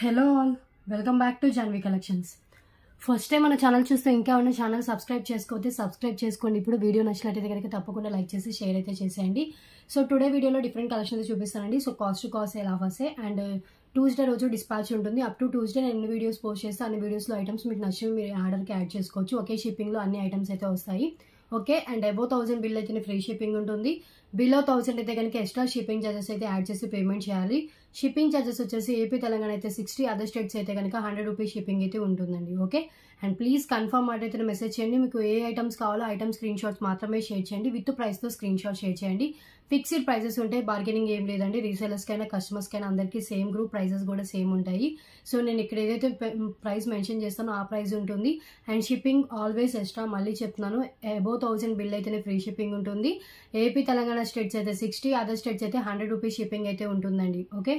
Hello all, welcome back to Janvi collections. First time మన channel చూస్తే ఇంకా ఉన్న ఛానల్ సబ్స్క్రైబ్ చేసుకోవద్దు, సబ్స్క్రైబ్ చేసుకోండి. ఇప్పుడు వీడియో నచ్చినట్టయితే కనుక తప్పకుండా లైక్ చేసి షేర్ అయితే చేసేయండి. సో టుడే వీడియోలో డిఫరెంట్ కలెక్షన్స్ చూపిస్తానండి. సో కాస్ట్ టు కాస్ట్ ఎలా వస్తే అండ్ ట్యూస్డే రోజు డిస్పాచ్ ఉంటుంది. అప్ టు ట్యూస్డే నేను ఎన్ని వీడియోస్ పోస్ట్ చేస్తే అన్ని వీడియోస్లో ఐటమ్స్ మీకు నచ్చినవి మీరు ఆర్డర్కి యాడ్ చేసుకోవచ్చు. ఒకే షిప్పింగ్లో అన్ని ఐటమ్స్ అయితే వస్తాయి. ఓకే, అండ్ అబౌవ్ 1000 బిల్ అయితే ఫ్రీ షిప్పింగ్ ఉంటుంది. బిలో 1000 అయితే కనుక ఎక్స్ట్రా షిప్పింగ్ ఛార్జెస్ అయితే యాడ్ చేసి పేమెంట్ చేయాలి. షిప్పింగ్ ఛార్జెస్ వచ్చేసి ఏపీ తెలంగాణ అయితే 60, అదర్ స్టేట్స్ అయితే కనుక 100 రూపీస్ షిప్పింగ్ అయితే ఉంటుందండి. ఓకే, అండ్ ప్లీజ్ కన్ఫర్మ్ మాట అయితే మెసేజ్ చేయండి. మీకు ఏ ఐటమ్స్ కావాలో ఐటమ్ స్క్రీన్ షాట్స్ మాత్రమే షేర్ చేయండి. విత్ ప్రైస్తో స్క్రీన్ షాట్ షేర్ చేయండి. ఫిక్స్డ్ ప్రైసెస్ ఉంటాయి, బార్గెనింగ్ ఏం లేదండి. రీసేలర్స్కైనా కస్టమర్స్కైనా అందరికీ సేమ్ గ్రూప్ ప్రైసెస్ కూడా సేమ్ ఉంటాయి. సో నేను ఇక్కడ ఏదైతే ప్రైస్ మెన్షన్ చేస్తానో ఆ ప్రైస్ ఉంటుంది. అండ్ షిప్పింగ్ ఆల్వేస్ ఎక్స్ట్రా, మళ్ళీ చెప్తున్నాను, అబౌవ్ 1000 బిల్ అయితేనే ఫ్రీ షిప్పింగ్ ఉంటుంది. ఏపీ తెలంగాణ స్టేట్స్ అయితే 60, అదర్ స్టేట్స్ అయితే 100 రూపీస్ షిప్పింగ్ అయితే ఉంటుందండి. ఓకే,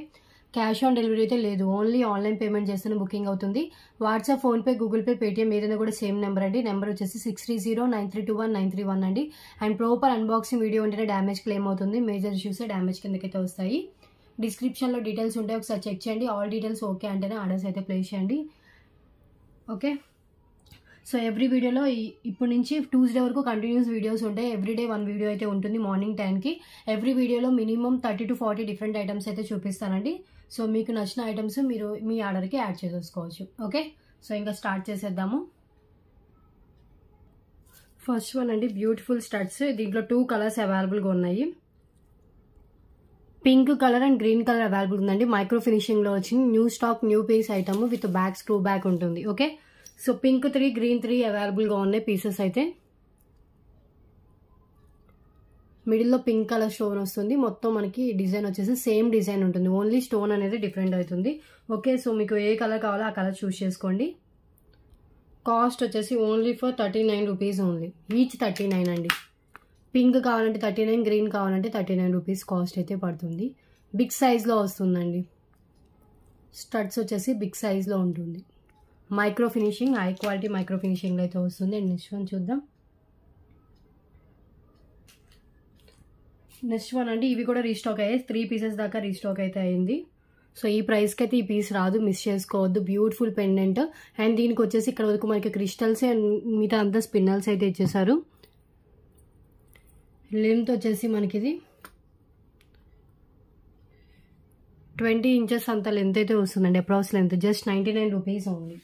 క్యాష్ ఆన్ డెలివరీ అయితే లేదు, ఓన్లీ ఆన్లైన్ పేమెంట్ చేస్తేనే బుకింగ్ అవుతుంది. WhatsApp, PhonePe, Google pay, Paytm ఏదైనా కూడా సేమ్ నెంబర్ అండి. నెంబర్ వచ్చేసి 6309321931 అండి. అండ్ ప్రాపర్ అన్బాక్సింగ్ వీడియో ఉంటేనే డ్యామేజ్ క్లెయిమ్ అవుతుంది. మేజర్ ఇష్యూస్ డ్యామేజ్ కిందకైతే వస్తాయి. డిస్క్రిప్షన్లో డీటెయిల్స్ ఉంటాయి, ఒకసారి చెక్ చేయండి. ఆల్ డీటెయిల్స్ ఓకే అంటేనే ఆర్డర్స్ అయితే ప్లేస్ చేయండి. ఓకే, సో ఎవ్రీ వీడియోలో ఇప్పటి నుంచి ట్యూస్డే వరకు కంటిన్యూస్ వీడియోస్ ఉంటాయి. ఎవ్రీడే 1 వీడియో అయితే ఉంటుంది మార్నింగ్ 10కి. ఎవ్రీ వీడియోలో మినిమం 30 to 40 డిఫరెంట్ ఐటమ్స్ అయితే చూపిస్తానండి. సో మీకు నచ్చిన ఐటమ్స్ మీరు మీ ఆర్డర్కి యాడ్ చేసేసుకోవచ్చు. ఓకే, సో ఇంకా స్టార్ట్ చేసేద్దాము. ఫస్ట్ వన్ అండి, బ్యూటిఫుల్ స్టడ్స్. దీంట్లో 2 కలర్స్ అవైలబుల్గా ఉన్నాయి. Pink colour and green colour available ఉందండి. మైక్రో ఫినిషింగ్లో వచ్చింది. New stock, new piece item with back, screw back ఉంటుంది. ఓకే, సో పింక్ 3, గ్రీన్ 3 అవైలబుల్గా ఉన్నాయి పీసెస్ అయితే. మిడిల్లో పింక్ కలర్ స్టోన్ వస్తుంది. మొత్తం మనకి డిజైన్ వచ్చేసి సేమ్ డిజైన్ ఉంటుంది, ఓన్లీ స్టోన్ అనేది డిఫరెంట్ అవుతుంది. ఓకే, సో మీకు ఏ కలర్ కావాలో ఆ కలర్ చూస్ చేసుకోండి. కాస్ట్ వచ్చేసి only for 39 rupees only, each 39 అండి. పింక్ కావాలంటే 39, గ్రీన్ కావాలంటే 39 రూపీస్ కాస్ట్ అయితే పడుతుంది. బిగ్ సైజ్లో వస్తుందండి. స్టడ్స్ వచ్చేసి బిగ్ సైజ్లో ఉంటుంది. Micro finishing, high quality micro ఫినిషింగ్లో అయితే వస్తుంది. అండ్ నెక్స్ట్ వన్ చూద్దాం. నెక్స్ట్ వన్ అండి, ఇవి కూడా రీస్టాక్ అయ్యాయి. 3 పీసెస్ దాకా రీస్టాక్ అయితే అయింది. సో ఈ ప్రైస్కి అయితే ఈ పీస్ రాదు, మిస్ చేసుకోవద్దు. Beautiful pendant. అండ్ దీనికి వచ్చేసి ఇక్కడ వరకు మనకి క్రిస్టల్స్ అండ్ మిగతా అంతా స్పిన్నల్స్ అయితే ఇచ్చేసారు. లెంత్ వచ్చేసి మనకి ఇది 20 ఇంచెస్ అంత లెంత్ అయితే వస్తుందండి. Approx length just 99 rupees only.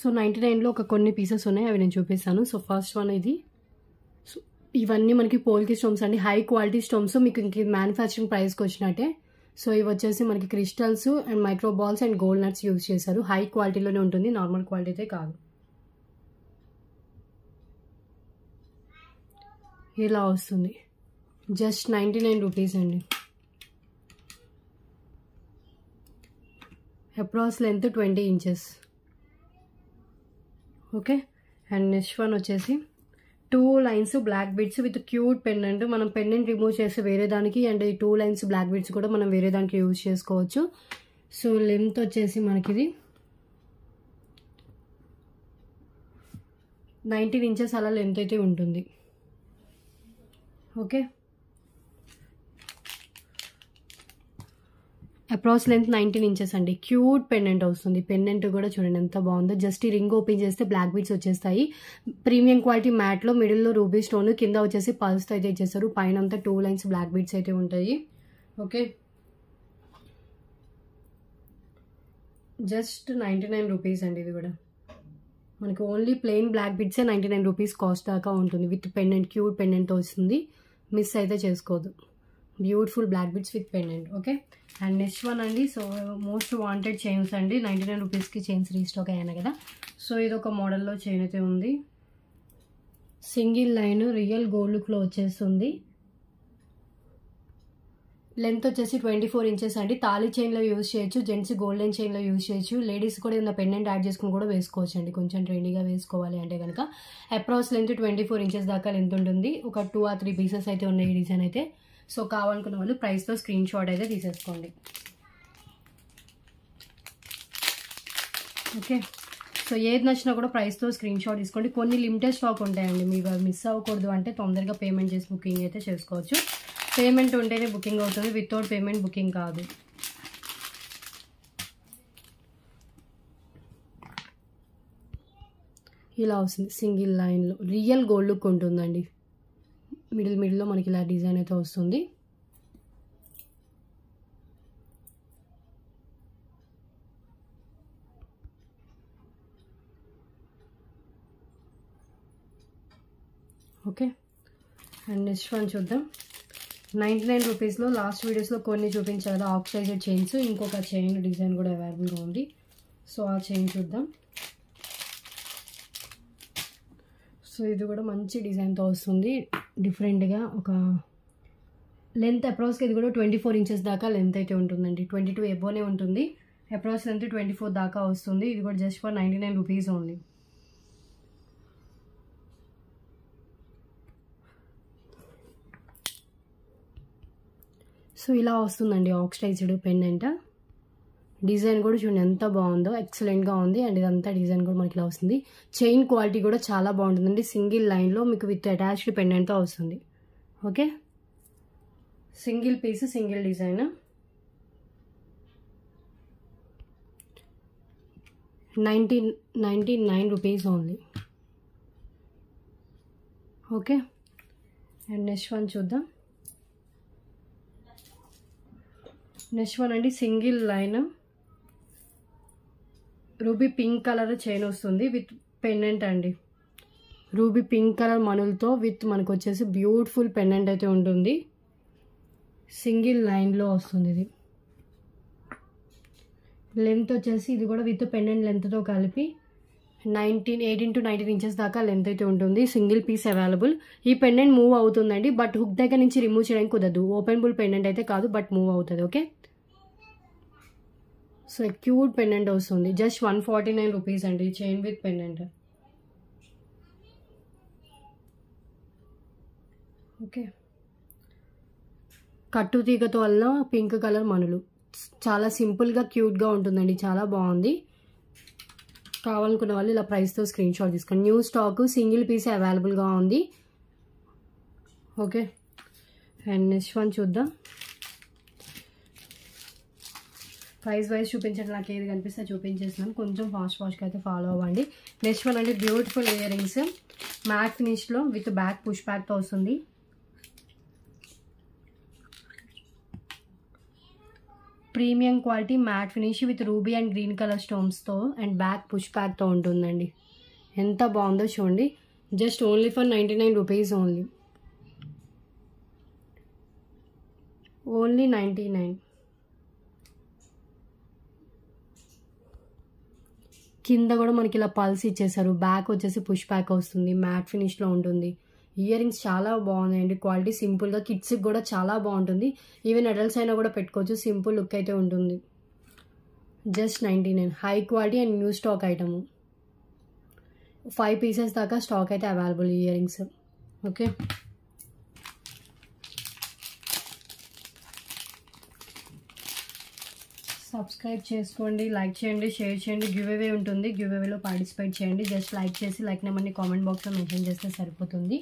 So 99లో ఒక కొన్ని పీసెస్ ఉన్నాయి, అవి నేను చూపిస్తాను. సో ఫస్ట్ వన్ ఇది. సో ఇవన్నీ మనకి పోల్కి స్టోన్స్ అండి, హై క్వాలిటీ స్టోన్స్. మీకు ఇంక మ్యానుఫ్యాక్చరింగ్ ప్రైస్కి వచ్చినట్టే. సో ఇవి వచ్చేసి మనకి crystals and micro balls and gold nuts use చేశారు. హై క్వాలిటీలోనే ఉంటుంది, నార్మల్ క్వాలిటీ అయితే కాదు. ఇలా వస్తుంది, జస్ట్ 99 రూపీస్ అండి. Approx length 20 inches. Okay, and next one వచ్చేసి 2 lines black beads with cute pendant. మనం పెండెంట్ రిమూవ్ చేసి వేరే దానికి, అండ్ ఈ 2 లైన్స్ బ్లాక్ బీడ్స్ కూడా మనం వేరే దానికి యూజ్ చేసుకోవచ్చు. సో లెంత్ వచ్చేసి మనకి ఇది 19 ఇంచెస్ అలా లెంత్ అయితే ఉంటుంది. ఓకే, అప్రాక్స్ లెంత్ 19 ఇంచెస్ అండి. క్యూట్ పెండెంట్ వస్తుంది. పెండెంట్ కూడా చూడండి ఎంత బాగుందో. జస్ట్ ఈ రింగ్ ఓపెన్ చేస్తే బ్లాక్ బీడ్స్ వచ్చేస్తాయి. ప్రీమియం క్వాలిటీ మ్యాట్లో, మిడిల్లో రూబీ స్టోన్, కింద వచ్చేసి పల్స్తో అయితే ఇచ్చేస్తారు. పైన అంతా 2 లైన్స్ బ్లాక్ బీడ్స్ అయితే ఉంటాయి. ఓకే, జస్ట్ 99 రూపీస్ అండి. ఇది కూడా మనకి ఓన్లీ ప్లెయిన్ బ్లాక్ బీడ్సే 99 రూపీస్ కాస్ట్ దాకా ఉంటుంది. విత్ పెండెంట్, క్యూట్ పెండెంట్ వస్తుంది. మిస్ అయితే చేసుకోవద్దు. Beautiful black beads with pendant. Okay, and next one అండి. సో మోస్ట్ వాంటెడ్ చైన్స్ అండి. 99 రూపీస్కి చైన్స్ రీస్టాక్ అయ్యాను కదా. సో ఇది ఒక మోడల్లో చైన్ అయితే ఉంది. సింగిల్ లైన్ రియల్ గోల్డ్ లుక్లో వచ్చేస్తుంది. లెంత్ వచ్చేసి 24 ఇంచెస్ అండి. తాళీ చైన్లో యూజ్ చేయొచ్చు, జెంట్స్ గోల్డెన్ చైన్లో యూజ్ చేయొచ్చు. లేడీస్ కూడా ఏదైనా పెండెంట్ యాడ్ చేసుకుని కూడా వేసుకోవచ్చు అండి, కొంచెం ట్రెండీగా వేసుకోవాలి అంటే కనుక. అప్రాక్స్ లెంత్ 24 ఇంచెస్ దాకా లెంత్ ఉంటుంది. ఒక 2 or 3 పీసెస్ అయితే ఉన్నాయి ఈ డిజైన్ అయితే. సో కావాలనుకున్న వాళ్ళు ప్రైస్తో స్క్రీన్ షాట్ అయితే తీసేసుకోండి. ఓకే, సో ఏది నచ్చినా కూడా ప్రైస్తో స్క్రీన్ షాట్ తీసుకోండి. కొన్ని లిమిటెడ్ స్టాక్ ఉంటాయండి, మీరు మిస్ అవ్వకూడదు అంటే తొందరగా పేమెంట్ చేసి బుకింగ్ అయితే చేసుకోవచ్చు. పేమెంట్ ఉంటేనే బుకింగ్ అవుతుంది, వితౌట్ పేమెంట్ బుకింగ్ కాదు. ఇలా వస్తుంది సింగిల్ లైన్లో, రియల్ గోల్డ్ లుక్ ఉంటుందండి. మిడిల్లో మనకి ఇలా డిజైన్ అయితే వస్తుంది. ఓకే, అండ్ నెక్స్ట్ వన్ చూద్దాం. 99 రూపీస్లో లాస్ట్ వీడియోస్లో కొన్ని చూపించారు కదా ఆక్సిడైజ్డ్ చైన్స్, ఇంకొక చైన్ డిజైన్ కూడా అవైలబుల్గా ఉంది. సో ఆ చైన్ చూద్దాం. సో ఇది కూడా మంచి డిజైన్తో వస్తుంది, డిఫరెంట్గా. ఒక లెంత్ అప్రాక్స్గా ఇది కూడా 24 ఇంచెస్ దాకా లెంత్ అయితే ఉంటుందండి. 22 ఎబోనే ఉంటుంది, అప్రాక్స్ లెంత్ 24 దాకా వస్తుంది. ఇది కూడా just for 99 rupees only. So ఇలా వస్తుందండి ఆక్సిడైజ్డ్ పెండెంట్. డిజైన్ కూడా చూడండి ఎంత బాగుందో, ఎక్సలెంట్గా ఉంది. అండ్ ఇదంతా డిజైన్ కూడా మనకి ఇలా వస్తుంది. చైన్ క్వాలిటీ కూడా చాలా బాగుంటుందండి. సింగిల్ లైన్లో మీకు విత్ అటాచ్డ్ పెండెంట్తో వస్తుంది. Okay, single piece single design. 99 rupees only. Okay, and next one చూద్దాం. నెక్స్ట్ వన్ అండి single line ruby pink colour chain వస్తుంది విత్ పెండెంట్ అండి. రూబీ పింక్ కలర్ మనులతో విత్ మనకు వచ్చేసి బ్యూటిఫుల్ పెండెంట్ అయితే ఉంటుంది. సింగిల్ లైన్లో వస్తుంది. ఇది లెంత్ వచ్చేసి ఇది కూడా విత్ పెండెంట్ లెంత్తో కలిపి 18 to 19 ఇంచెస్ దాకా లెంత్ అయితే ఉంటుంది. Single piece available. ఈ పెండెంట్ మూవ్ అవుతుందండి, బట్ హుక్ దగ్గర నుంచి రిమూవ్ చేయడానికి కుదరదు. ఓపెనబుల్ పెండెంట్ అయితే కాదు, బట్ మూవ్ అవుతుంది. ఓకే, సో క్యూట్ పెండెంట్ వస్తుంది. జస్ట్ 149 రూపీస్ అండి చైన్ విత్ పెండెంట్. ఓకే, కట్టు తీగతో వల్ల పింక్ కలర్ మనులు, చాలా సింపుల్గా క్యూట్గా ఉంటుందండి, చాలా బాగుంది. కావాలనుకున్న వాళ్ళు ఇలా ప్రైస్తో స్క్రీన్ షాట్ తీసుకోండి. న్యూ స్టాక్ సింగిల్ పీస్ అవైలబుల్గా ఉంది. ఓకే, అండ్ నెక్స్ట్ వన్ చూద్దాం. ప్రైస్ వైజ్ చూపించండి, నాకు ఏది కనిపిస్తే చూపించేస్తున్నాను. కొంచెం ఫాస్ట్గా అయితే ఫాలో అవ్వండి. నెక్స్ట్ వన్ అంటే బ్యూటిఫుల్ ఇయర్ రింగ్స్ మ్యాట్ ఫినిష్లో విత్ బ్యాక్ పుష్ బ్యాక్తో వస్తుంది. Premium quality matte finish with ruby and green colour స్టోన్స్తో అండ్ బ్యాక్ పుష్ బ్యాక్తో ఉంటుందండి. ఎంత బాగుందో చూడండి. Just only for 99 rupees only. Only 99. కింద కూడా మనకి ఇలా పల్స్ ఇచ్చేసారు. బ్యాక్ వచ్చేసి పుష్ బ్యాక్ వస్తుంది, మ్యాట్ ఫినిష్లో ఉంటుంది. ఇయర్ రింగ్స్ చాలా బాగున్నాయండి. క్వాలిటీ సింపుల్గా కిడ్స్కి కూడా చాలా బాగుంటుంది. ఈవెన్ అడల్ట్స్ అయినా కూడా పెట్టుకోవచ్చు. సింపుల్ లుక్ అయితే ఉంటుంది. Just 99. High quality and new stock item. 5 pieces దాకా స్టాక్ అయితే available ear rings. Okay, subscribe చేసుకోండి, లైక్ చేయండి, షేర్ చేయండి. గివ్ అవే ఉంటుంది, గివ్ అవేలో పార్టిసిపేట్ చేయండి. జస్ట్ లైక్ చేసి లైక్ నెంబర్ని కామెంట్ బాక్స్లో మెన్షన్ చేస్తే సరిపోతుంది.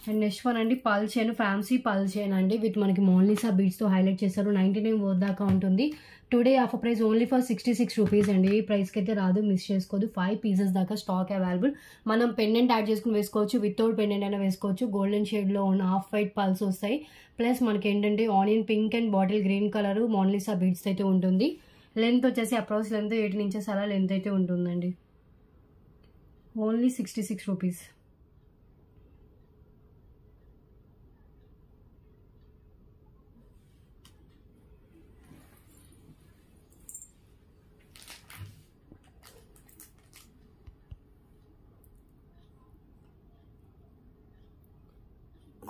అండ్ నెక్స్ట్ వన్ అండి పల్ చైన్, ఫ్యాన్సీ పల్ చైన్ అండి విత్ మనకి మోనాలిసా బీడ్స్తో హైలైట్ చేశారు. 99 దాకా ఉంటుంది. Today offer price only for 66 rupees అండి. ఈ ప్రైస్కి అయితే రాదు, మిస్ చేసుకోదు. 5 పీసెస్ దాకా స్టాక్ అవైలబుల్. మనం పెండెంట్ యాడ్ చేసుకుని వేసుకోవచ్చు, వితౌట్ పెండెంట్ అయినా వేసుకోవచ్చు. గోల్డెన్ షేడ్లో ఉన్న హాఫ్ వైట్ పల్స్ వస్తాయి. ప్లస్ మనకి ఏంటంటే onion pink and bottle green colour Monalisa beads అయితే ఉంటుంది. లెంత్ వచ్చేసి అప్రాక్స్ లెంత్ 18 ఇంచెస్ అలా లెంత్ అయితే ఉంటుందండి. Only 66 rupees.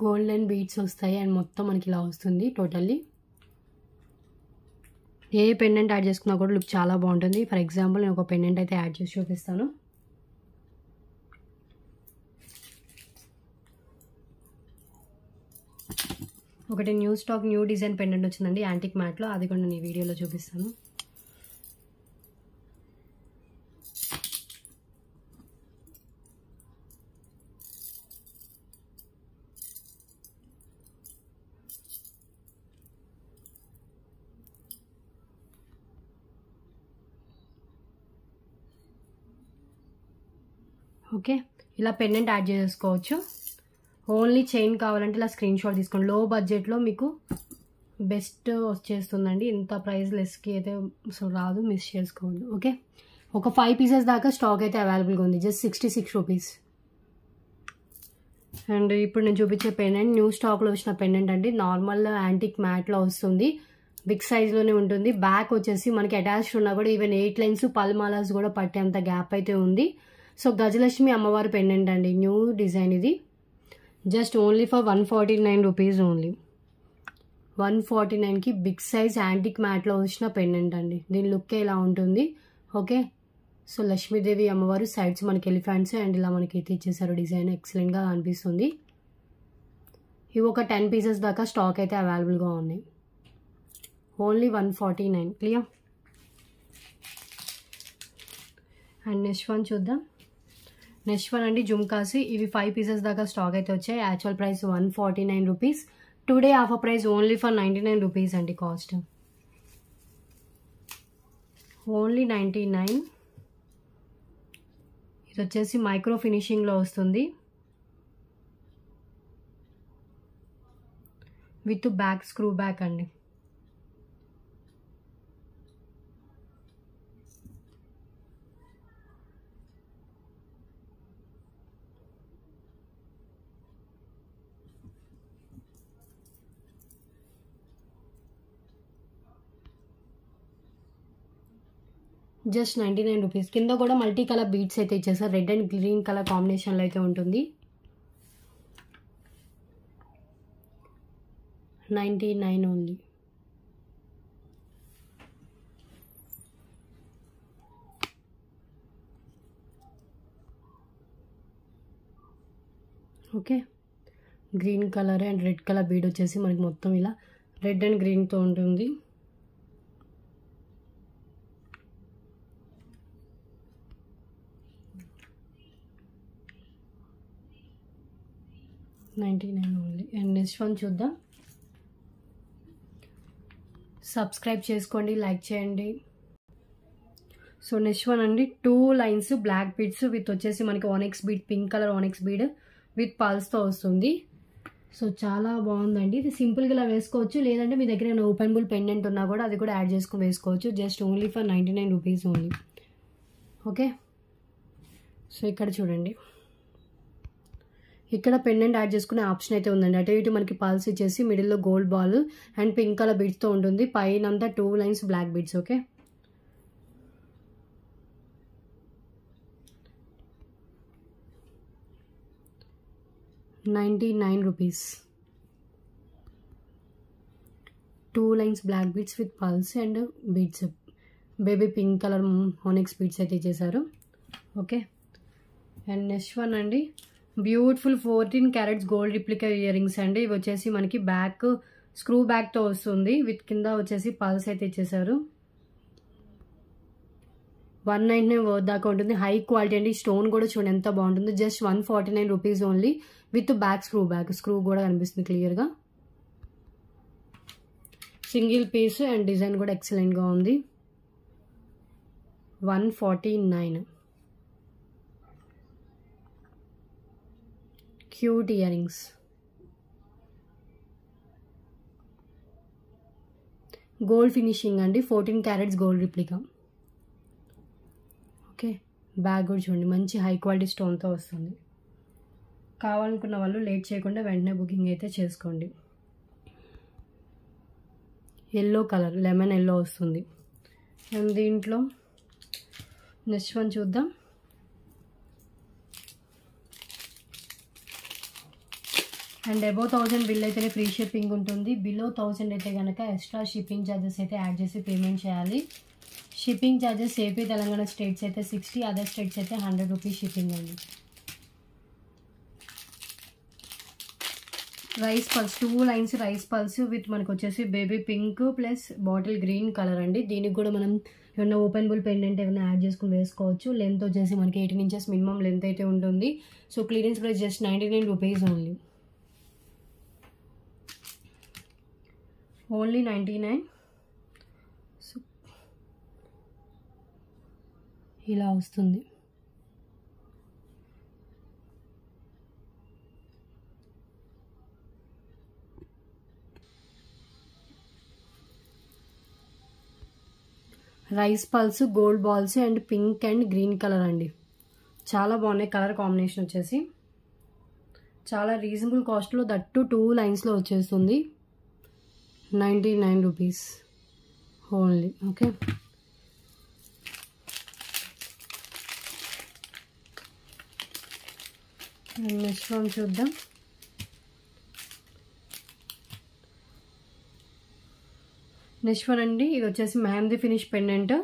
గోల్డెన్ బీడ్స్ వస్తాయి అండ్ మొత్తం మనకి ఇలా వస్తుంది టోటల్లీ. ఏ పెండెంట్ యాడ్ చేసుకున్నా కూడా లుక్ చాలా బాగుంటుంది. ఫర్ ఎగ్జాంపుల్ నేను ఒక పెండెంట్ అయితే యాడ్ చేసి చూపిస్తాను. ఒకటి new stock new design pendant వచ్చిందండి యాంటిక్ మ్యాట్లో, అది కూడా నేను ఈ వీడియోలో చూపిస్తాను. ఓకే, ఇలా పెండెంట్ యాడ్ చేసుకోవచ్చు. ఓన్లీ చైన్ కావాలంటే ఇలా స్క్రీన్ షాట్ తీసుకోండి. లో బడ్జెట్లో మీకు బెస్ట్ వచ్చేస్తుందండి. ఇంత ప్రైస్ లెస్కి అయితే అసలు రాదు, మిస్ చేసుకోవద్దు. ఓకే, ఒక 5 పీసెస్ దాకా స్టాక్ అయితే అవైలబుల్గా ఉంది. Just 66 rupees. అండ్ ఇప్పుడు నేను చూపించే పెండెంట్ న్యూ స్టాక్లో వచ్చిన పెండెంట్ అండి. నార్మల్ యాంటిక్ మ్యాట్లో వస్తుంది, బిగ్ సైజ్లోనే ఉంటుంది. బ్యాక్ వచ్చేసి మనకి అటాచ్డ్ ఉన్నా కూడా ఈవెన్ 8 లైన్స్ పల్మాలాస్ కూడా పట్టేంత గ్యాప్ అయితే ఉంది. సో గజలక్ష్మి అమ్మవారి పెండెంట్ అండి, న్యూ డిజైన్ ఇది. Just only for 149 rupees only. 149కి బిగ్ సైజ్ యాంటిక్ మ్యాట్లో వచ్చిన పెండెంట్ అండి. దీని లుక్ ఇలా ఉంటుంది. ఓకే, సో లక్ష్మీదేవి అమ్మవారు సైడ్స్ మనకి ఎలిఫెంట్స్ అండ్ ఇలా మనకి అయితే ఇచ్చేసారు. డిజైన్ ఎక్సలెంట్గా అనిపిస్తుంది. ఇవి ఒక 10 పీసెస్ దాకా స్టాక్ అయితే అవైలబుల్గా ఉన్నాయి. Only 149. Clear. And next one చూద్దాం. నెక్స్ట్ వన్ అండి జుమ్కాసి. ఇవి 5 పీసెస్ దాకా స్టాక్ అయితే వచ్చాయి. Actual price 149 rupees. Today offer price only for 99 rupees అండి. Cost only 99. ఇది వచ్చేసి మైక్రో ఫినిషింగ్లో వస్తుంది విత్ బ్యాక్ స్క్రూ బ్యాక్ అండి. Just 99 rupees. కింద కూడా మల్టీ కలర్ బీడ్స్ అయితే ఇచ్చేసారు. రెడ్ అండ్ గ్రీన్ కలర్ కాంబినేషన్లో అయితే ఉంటుంది. 99 only. Okay, green colour and red colour bead వచ్చేసి మనకి మొత్తం ఇలా రెడ్ అండ్ గ్రీన్తో ఉంటుంది. $99 ఓన్లీ. అండ్ నెక్స్ట్ వన్ చూద్దాం. సబ్స్క్రైబ్ చేసుకోండి, లైక్ చేయండి. సో నెక్స్ట్ వన్ అండి 2 లైన్స్ బ్లాక్ బీడ్స్ విత్ వచ్చేసి మనకి onyx bead, pink colour onyx bead with పల్స్తో వస్తుంది. సో చాలా బాగుందండి. ఇది సింపుల్గా ఇలా వేసుకోవచ్చు, లేదంటే మీ దగ్గర ఏమైనా ఓపెనబుల్ పెండెంట్ ఉన్నా కూడా అది కూడా యాడ్ చేసుకుని వేసుకోవచ్చు. Just only for 99 rupees only. Okay, so ఇక్కడ చూడండి, ఇక్కడ పెండెంట్ యాడ్ చేసుకునే ఆప్షన్ అయితే ఉందండి. అటు ఇటు మనకి పల్స్ ఇచ్చేసి మిడిల్లో gold ball and pink colour బీడ్స్తో ఉంటుంది. పైన అంతా 2 lines black beads. Okay, $99 rupees. 2 lines black beads with pearls and beads. Baby pink colour onyx beads అయితే ఇచ్చేసారు. ఓకే, అండ్ నెక్స్ట్ వన్ అండి beautiful 14 carats gold replica earrings అండి. ఇవి వచ్చేసి మనకి బ్యాక్ స్క్రూ బ్యాక్తో వస్తుంది. విత్ కింద వచ్చేసి పల్స్ అయితే ఇచ్చేసారు. 199 వర్త్ దాకా ఉంటుంది. హై క్వాలిటీ అండి. స్టోన్ కూడా చూడండి ఎంత బాగుంటుంది. Just 149 rupees only with back screw back. Screw కూడా కనిపిస్తుంది క్లియర్గా. సింగిల్ పీస్ అండ్ డిజైన్ కూడా ఎక్సలెంట్గా ఉంది. 149. Cute ear rings. Gold finishing అండి. 14 carats gold replica. Okay, bag కూడా చూడండి మంచి హై క్వాలిటీ స్టోన్తో వస్తుంది. కావాలనుకున్న వాళ్ళు లేట్ చేయకుండా వెంటనే బుకింగ్ అయితే చేసుకోండి. ఎల్లో కలర్ లెమన్ ఎల్లో వస్తుంది. అండ్ దీంట్లో నెక్స్ట్ వన్ చూద్దాం. అండ్ అబౌవ్ 1000 బిల్ అయితేనే ఫ్రీ షిప్పింగ్ ఉంటుంది. బిలో 1000 అయితే కనుక ఎక్స్ట్రా షిప్పింగ్ ఛార్జెస్ అయితే యాడ్ చేసి పేమెంట్ చేయాలి. Shipping charges AP Telangana states అయితే 60, అదర్ స్టేట్స్ అయితే 100 రూపీస్ షిప్పింగ్ అండి. Rice pearls 2 lines rice pearls with మనకు వచ్చేసి baby pink plus bottle green colour అండి. దీనికి కూడా మనం ఏమన్నా ఓపెనబుల్ పెండెంట్ ఏమైనా యాడ్ చేసుకుని వేసుకోవచ్చు. లెంత్ వచ్చేసి మనకి 18 ఇంచెస్ మినిమం లెంత్ అయితే ఉంటుంది. So clearance price just 99 rupees only. Only 99. So ఇలా వస్తుంది. Rice pearls, gold balls and pink and green colour అండి. చాలా బాగున్నాయి కలర్ కాంబినేషన్ వచ్చేసి. చాలా రీజనబుల్ కాస్ట్లో, దట్టు 2 లైన్స్లో వచ్చేస్తుంది. 99 rupees only. Okay, next one చూద్దాం. నెక్స్ట్ వన్ అండి, ఇది వచ్చేసి mehndi finish pendant.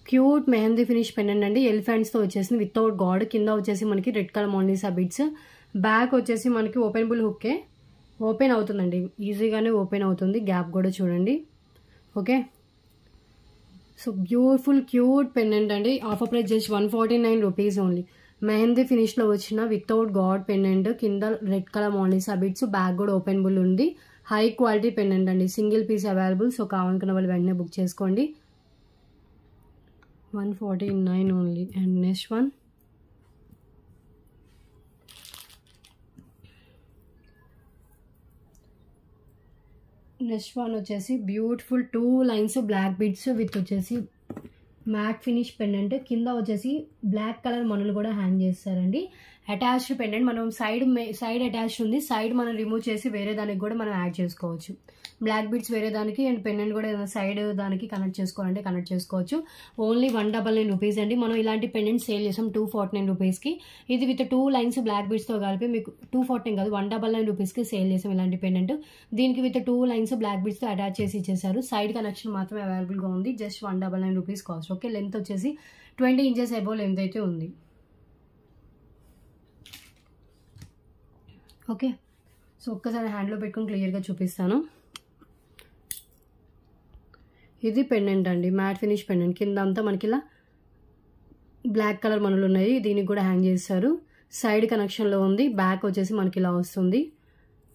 Cute mehndi finish pendant అండి. ఎలిఫెంట్స్తో వచ్చేసింది వితౌట్ గాడ్. కింద వచ్చేసి మనకి red colour Mona Lisa bits. Back వచ్చేసి మనకి ఓపెనబుల్ హుక్కే, ఓపెన్ అవుతుందండి, ఈజీగానే ఓపెన్ అవుతుంది. గ్యాప్ కూడా చూడండి. Okay, so beautiful cute pendant అండి. Offer price just 149 rupees only. Mehndi finish వచ్చిన వితౌట్ గాడ్ పెండెంట్. కింద red colour Mona Lisa bits, back కూడా ఓపెనబుల్ ఉంది. హై క్వాలిటీ పెండెంట్ అండి. Single piece available. సో కావాలనుకున్న వాళ్ళు వెంటనే బుక్ చేసుకోండి. 149 ఓన్లీ. అండ్ నెక్స్ట్ వన్, వచ్చేసి beautiful 2 lines black beads with వచ్చేసి మ్యాట్ ఫినిష్ పెండెంట్. కింద వచ్చేసి బ్లాక్ కలర్ మనులు కూడా హ్యాంగ్ చేస్తారండి. Attached pendant. మనం సైడ్ అటాచ్డ్ ఉంది. సైడ్ మనం రిమూవ్ చేసి వేరే దానికి కూడా మనం యాడ్ చేసుకోవచ్చు. బ్లాక్ బీడ్స్ వేరే దానికి అండ్ పెండెంట్ కూడా ఏదైనా సైడ్ దానికి కనెక్ట్ చేసుకోవాలంటే కనెక్ట్ చేసుకోవచ్చు. ఓన్లీ 199 రూపీస్ అండి. మనం ఇలాంటి పెండెంట్ సేల్ చేసాం 249 రూపీస్కి. ఇది విత్ 2 లైన్స్ బ్లాక్ బీడ్స్తో కలిపి మీకు 249 కాదు 199 రూపీస్కి సేల్ చేసాం ఇలాంటి పెండెంట్. దీనికి విత్ 2 లైన్స్ బ్లాక్ బీడ్స్తో అటాచ్ చేసి ఇచ్చేసారు. సైడ్ కనెక్షన్ మాత్రమే అవైలబుల్గా ఉంది. Just 199 rupees cost. Okay, length వచ్చేసి 20 ఇంచెస్ అబోవ్ లెంత్ అయితే ఉంది. ఓకే, సో ఒక్కసారి హ్యాండ్లో పెట్టుకుని క్లియర్గా చూపిస్తాను. ఇది పెండెంట్ అండి, మ్యాట్ ఫినిష్ పెండెంట్. కింద అంతా మనకి ఇలా బ్లాక్ కలర్ మనులు ఉన్నాయి. దీనికి కూడా హ్యాంగ్ చేస్తారు. సైడ్ కనెక్షన్లో ఉంది. బ్యాక్ వచ్చేసి మనకి ఇలా వస్తుంది.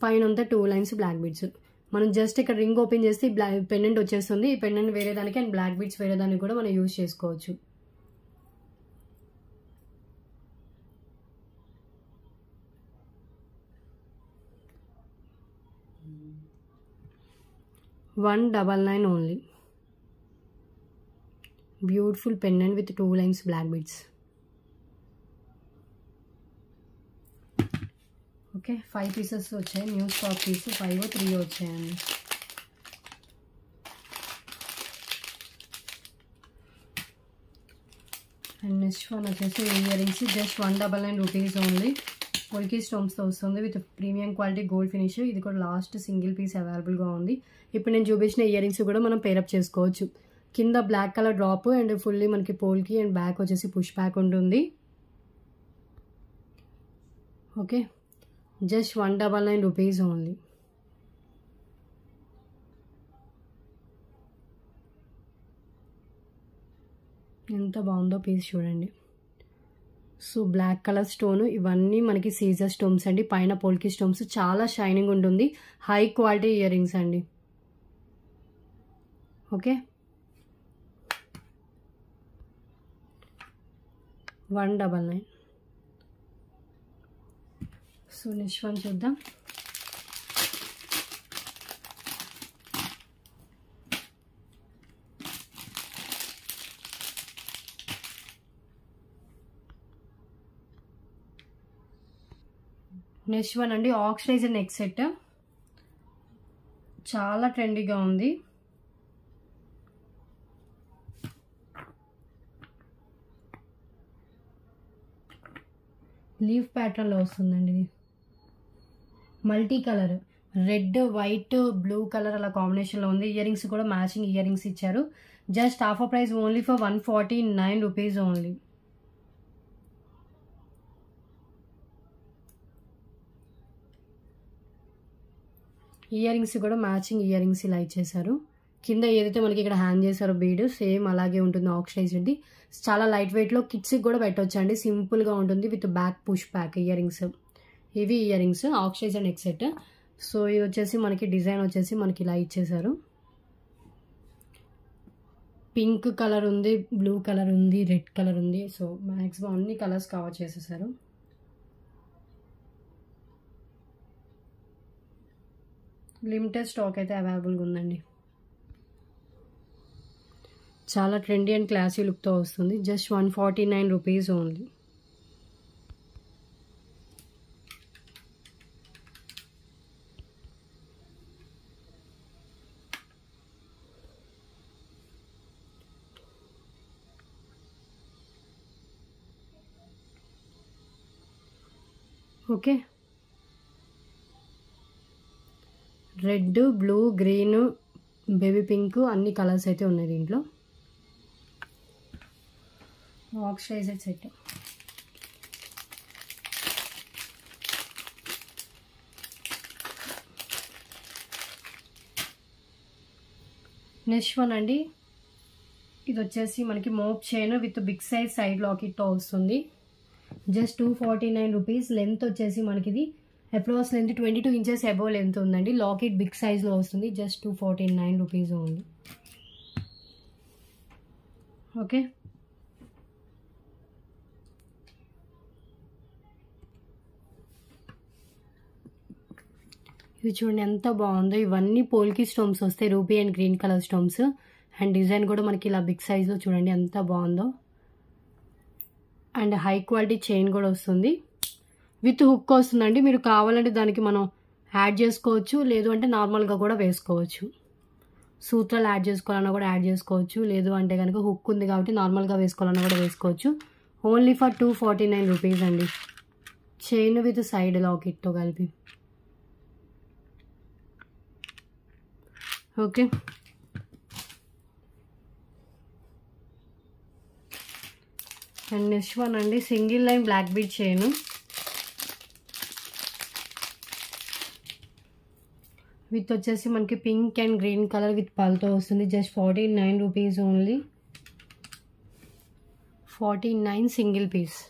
పైన అంతా 2 లైన్స్ బ్లాక్ బీడ్స్. మనం జస్ట్ ఇక్కడ రింగ్ ఓపెన్ చేస్తే పెండెంట్ వచ్చేస్తుంది. ఈ పెండెంట్ వేరే దానికి అండ్ బ్లాక్ బీడ్స్ వేరే దానికి కూడా మనం యూజ్ చేసుకోవచ్చు. $199 only. Beautiful pendant with 2 lines black beads. Okay, 5 pieces వచ్చాయి. న్యూ స్టాక్ పీస్ 5 or 3 వచ్చాయండి. అండ్ నెక్స్ట్ వన్ వచ్చేసి earrings. Just 199 rupees only. Polki స్టోన్స్తో వస్తుంది with premium quality gold finish. ఇది కూడా లాస్ట్ సింగిల్ పీస్ అవైలబుల్గా ఉంది. ఇప్పుడు నేను చూపించిన ఇయర్ రింగ్స్ కూడా మనం పేరప్ చేసుకోవచ్చు. కింద black colour drop and fully మనకి పోల్కి అండ్ బ్యాక్ వచ్చేసి పుష్ బ్యాక్ ఉంటుంది. Okay, just 199 rupees only. ఎంత బాగుందో పీస్ చూడండి. సో బ్లాక్ కలర్ స్టోన్, ఇవన్నీ మనకి సీజర్ స్టోన్స్ అండి. పైన పోల్కి స్టోన్స్, చాలా షైనింగ్ ఉంటుంది. హై క్వాలిటీ ఇయర్ రింగ్స్ అండి. ఓకే, 199. సో నెక్స్ట్ వన్ చూద్దాం. నెక్స్ట్ వన్ అండి, ఆక్సిడైజర్ నెక్ సెట్. చాలా ట్రెండీగా ఉంది. లీఫ్ ప్యాటర్న్లో వస్తుందండి. ఇది multi colour, red white blue colour అలా కాంబినేషన్లో ఉంది. ఇయర్ రింగ్స్ కూడా మ్యాచింగ్ ఇయర్ రింగ్స్ ఇచ్చారు. Just offer price only for 149 rupees only. Year rings కూడా మ్యాచింగ్ ఇయర్ రింగ్స్ ఇలా ఇచ్చేసారు. కింద ఏదైతే మనకి ఇక్కడ హ్యాంగ్ చేశారో బీడ్ సేమ్ అలాగే ఉంటుంది. ఆక్సిడైజ్డ్, చాలా లైట్ వెయిట్లో కిడ్స్కి కూడా పెట్టవచ్చు అండి. సింపుల్గా ఉంటుంది with back push back earrings. ఇవి earrings oxidised neck set. So ఇది వచ్చేసి మనకి డిజైన్ వచ్చేసి మనకి ఇలా ఇచ్చేసారు. పింక్ కలర్ ఉంది, బ్లూ కలర్ ఉంది, రెడ్ కలర్ ఉంది. సో మ్యాక్సిమం అన్ని కలర్స్ కవర్ చేసేసారు. లిమిటెడ్ స్టాక్ అయితే అవైలబుల్గా ఉందండి. చాలా ట్రెండీ అండ్ క్లాసీ లుక్తో వస్తుంది. Just 149 rupees only. Okay, red, blue, green, baby pink అన్ని కలర్స్ అయితే ఉన్నాయి దీంట్లో. Oxidiser set. నెక్స్ట్ వన్ అండి, ఇది వచ్చేసి మనకి rope chain with big size side లాకెట్తో వస్తుంది. Just 249 rupees. లెంత్ వచ్చేసి మనకి ఇది approx length 22 inches above length ఉందండి. లాకెట్ బిగ్ సైజ్లో వస్తుంది. Just 249 rupees only. ఓకే, ఇది చూడండి ఎంత బాగుందో. ఇవన్నీ పోల్కి స్టోన్స్ వస్తాయి, rupee and green colour stones. And design కూడా మనకి ఇలా బిగ్ సైజ్లో చూడండి ఎంత బాగుందో. అండ్ హై క్వాలిటీ చైన్ కూడా వస్తుంది, విత్ హుక్ వస్తుందండి. మీరు కావాలంటే దానికి మనం యాడ్ చేసుకోవచ్చు, లేదు అంటే నార్మల్గా కూడా వేసుకోవచ్చు. సూత్రాలు యాడ్ చేసుకోవాలన్నా కూడా యాడ్ చేసుకోవచ్చు, లేదు అంటే కనుక హుక్ ఉంది కాబట్టి నార్మల్గా వేసుకోవాలన్నా కూడా వేసుకోవచ్చు. ఓన్లీ ఫర్ 249 రూపీస్ అండి. చైన్ విత్ సైడ్ లాకెట్తో కలిపి. ఓకే, అండ్ నెక్స్ట్ వన్ అండి, single line black bead chain with వచ్చేసి మనకి pink and green colour with పల్తో వస్తుంది. Just 49 rupees only. 49 single piece.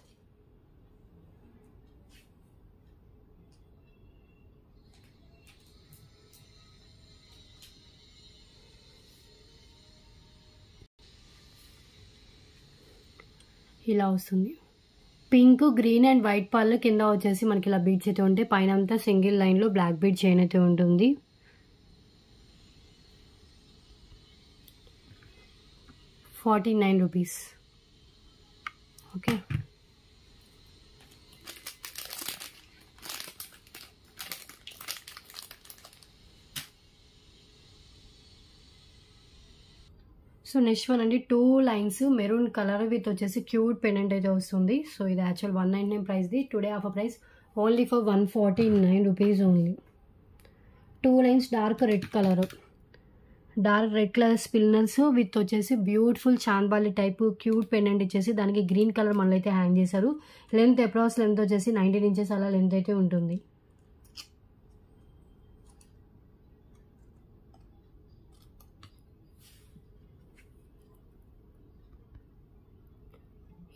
ఇలా వస్తుంది. పింక్, గ్రీన్ అండ్ వైట్ పళ్ళు కింద వచ్చేసి మనకి ఇలా బీడ్స్ అయితే ఉంటాయి. పైన అంతా సింగిల్ లైన్లో బ్లాక్ బీడ్ చైన్ అయితే ఉంటుంది. 49 rupees. Okay, so next one అండి, 2 లైన్స్ మెరూన్ కలర్ విత్ వచ్చేసి క్యూట్ పెండెంట్ అయితే వస్తుంది. సో ఇది యాక్చువల్ 199 ప్రైస్ది. Today offer price only for 149 rupees only. 2 lines dark red colour, dark red colour spinners with వచ్చేసి beautiful chandbali type cute pendant ఇచ్చేసి దానికి green colour మనలో అయితే హ్యాంగ్ చేశారు. లెంత్ అప్రాక్స్ లెంత్ వచ్చేసి 19 ఇంచెస్ అలా లెంత్ అయితే ఉంటుంది.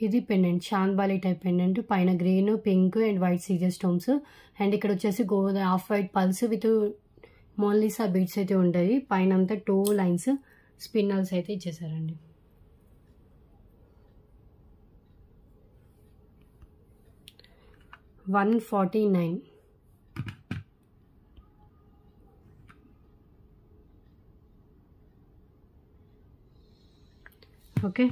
ఇది పెండెంట్, చాంద్బాలి టైప్ పెండెంట్. పైన green, pink and white caesar stones. And ఇక్కడ వచ్చేసి off white pearls with Mona Lisa beads అయితే ఉంటాయి. పైన అంతా 2 లైన్స్ స్పిన్నల్స్ అయితే ఇచ్చేసారండి. $149. ఓకే,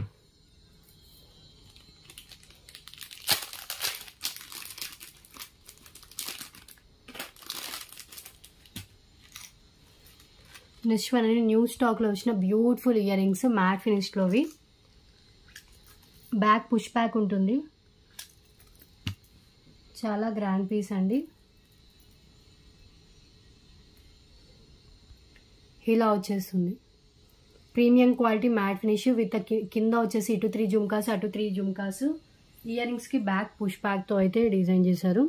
నెక్స్ట్ వన్ అనేది న్యూ స్టాక్లో వచ్చిన బ్యూటిఫుల్ ఇయర్ రింగ్స్ మ్యాట్ ఫినిష్లోవి. బ్యాక్ పుష్ బ్యాక్ ఉంటుంది. చాలా గ్రాండ్ పీస్ అండి. ఇలా వచ్చేస్తుంది. Premium quality matte finish with కింద వచ్చేసి ఇటు 3 జుమ్కాస్ అటు 3 జుమ్కాస్. ఇయర్ రింగ్స్కి బ్యాక్ పుష్ బ్యాక్తో అయితే డిజైన్ చేశారు.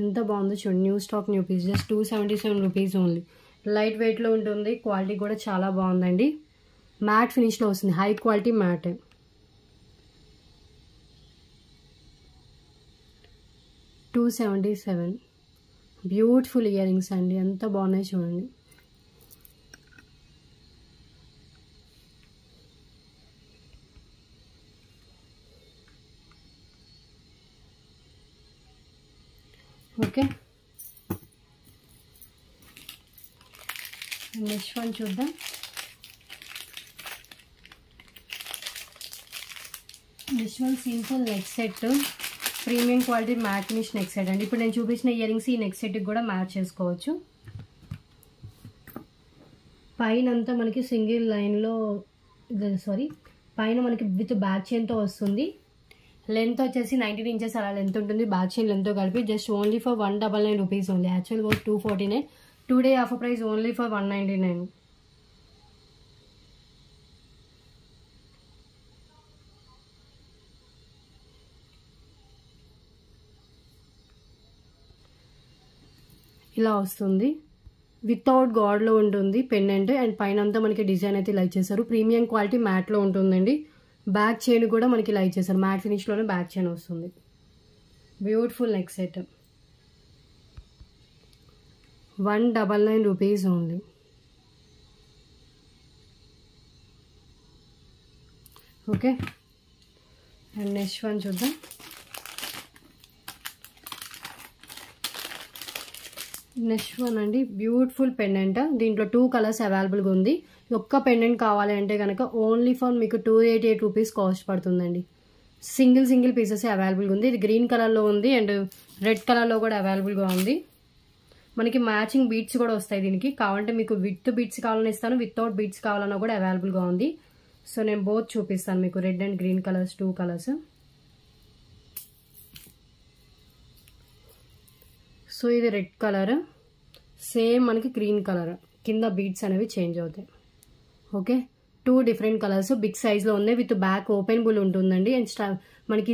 ఎంత బాగుందో చూడండి. New stock new piece. Just 277 rupees only. Light వెయిట్లో ఉంటుంది. క్వాలిటీ కూడా చాలా బాగుందండి. మ్యాట్ ఫినిష్లో వస్తుంది. High quality matte. 277. Beautiful ear rings అండి. ఎంత బాగున్నాయి చూడండి. ఓకే, నెక్స్ట్ వన్ చూద్దాం. Next one simple neck set, premium quality matte finish neck set అండి. ఇప్పుడు నేను చూపించిన ఇయర్ రింగ్స్ ఈ నెక్ సెట్కి కూడా మ్యాచ్ చేసుకోవచ్చు. పైన అంతా మనకి సింగిల్ లైన్లో పైన మనకి విత్ బ్యాక్ చైన్తో వస్తుంది. లెంత్ వచ్చేసి 19 ఇంచెస్ అలా లెంత్ ఉంటుంది. బ్యాక్ చైన్ లెంత్తో కలిపి just only for 199 rupees only. Actual was 249. Today offer price only for 199. ఇలా వస్తుంది. వితౌట్ గాడ్లో ఉంటుంది పెండెంట్. అండ్ పైన అంతా మనకి డిజైన్ అయితే ఇలా ఇచ్చేసారు. ప్రీమియం క్వాలిటీ మ్యాట్లో ఉంటుందండి. బ్యాక్ చైన్ కూడా మనకి ఇలా ఇచ్చేసారు. మ్యాట్ ఫినిష్లోనే బ్యాక్ చైన్ వస్తుంది. Beautiful neck set 199 rupees only. Okay, and next one చూద్దాం. నెక్స్ట్ వన్ అండి, బ్యూటిఫుల్ పెండెంట్. దీంట్లో 2 కలర్స్ అవైలబుల్గా ఉంది. ఒక్క పెండెంట్ కావాలి అంటే కనుక ఓన్లీ ఫర్ మీకు 288 రూపీస్ కాస్ట్ పడుతుందండి. సింగిల్ పీసెస్ అవైలబుల్గా ఉంది. ఇది గ్రీన్ కలర్లో ఉంది అండ్ రెడ్ కలర్లో కూడా అవైలబుల్గా ఉంది. మనకి మ్యాచింగ్ బీట్స్ కూడా వస్తాయి దీనికి. కావాలంటే మీకు విత్ బీట్స్ కావాలని ఇస్తాను, వితౌట్ బీట్స్ కావాలన్నా కూడా అవైలబుల్గా ఉంది. సో నేను బోత్ చూపిస్తాను మీకు, red and green colours, 2 colours. So ఇది రెడ్ కలర్, సేమ్ మనకి గ్రీన్ కలర్, కింద బీడ్స్ అనేవి చేంజ్ అవుతాయి. ఓకే, 2 డిఫరెంట్ కలర్స్ బిగ్ సైజ్లో ఉన్నాయి. విత్ బ్యాక్ ఓపెన్ బుల్ ఉంటుందండి. అండ్ మనకి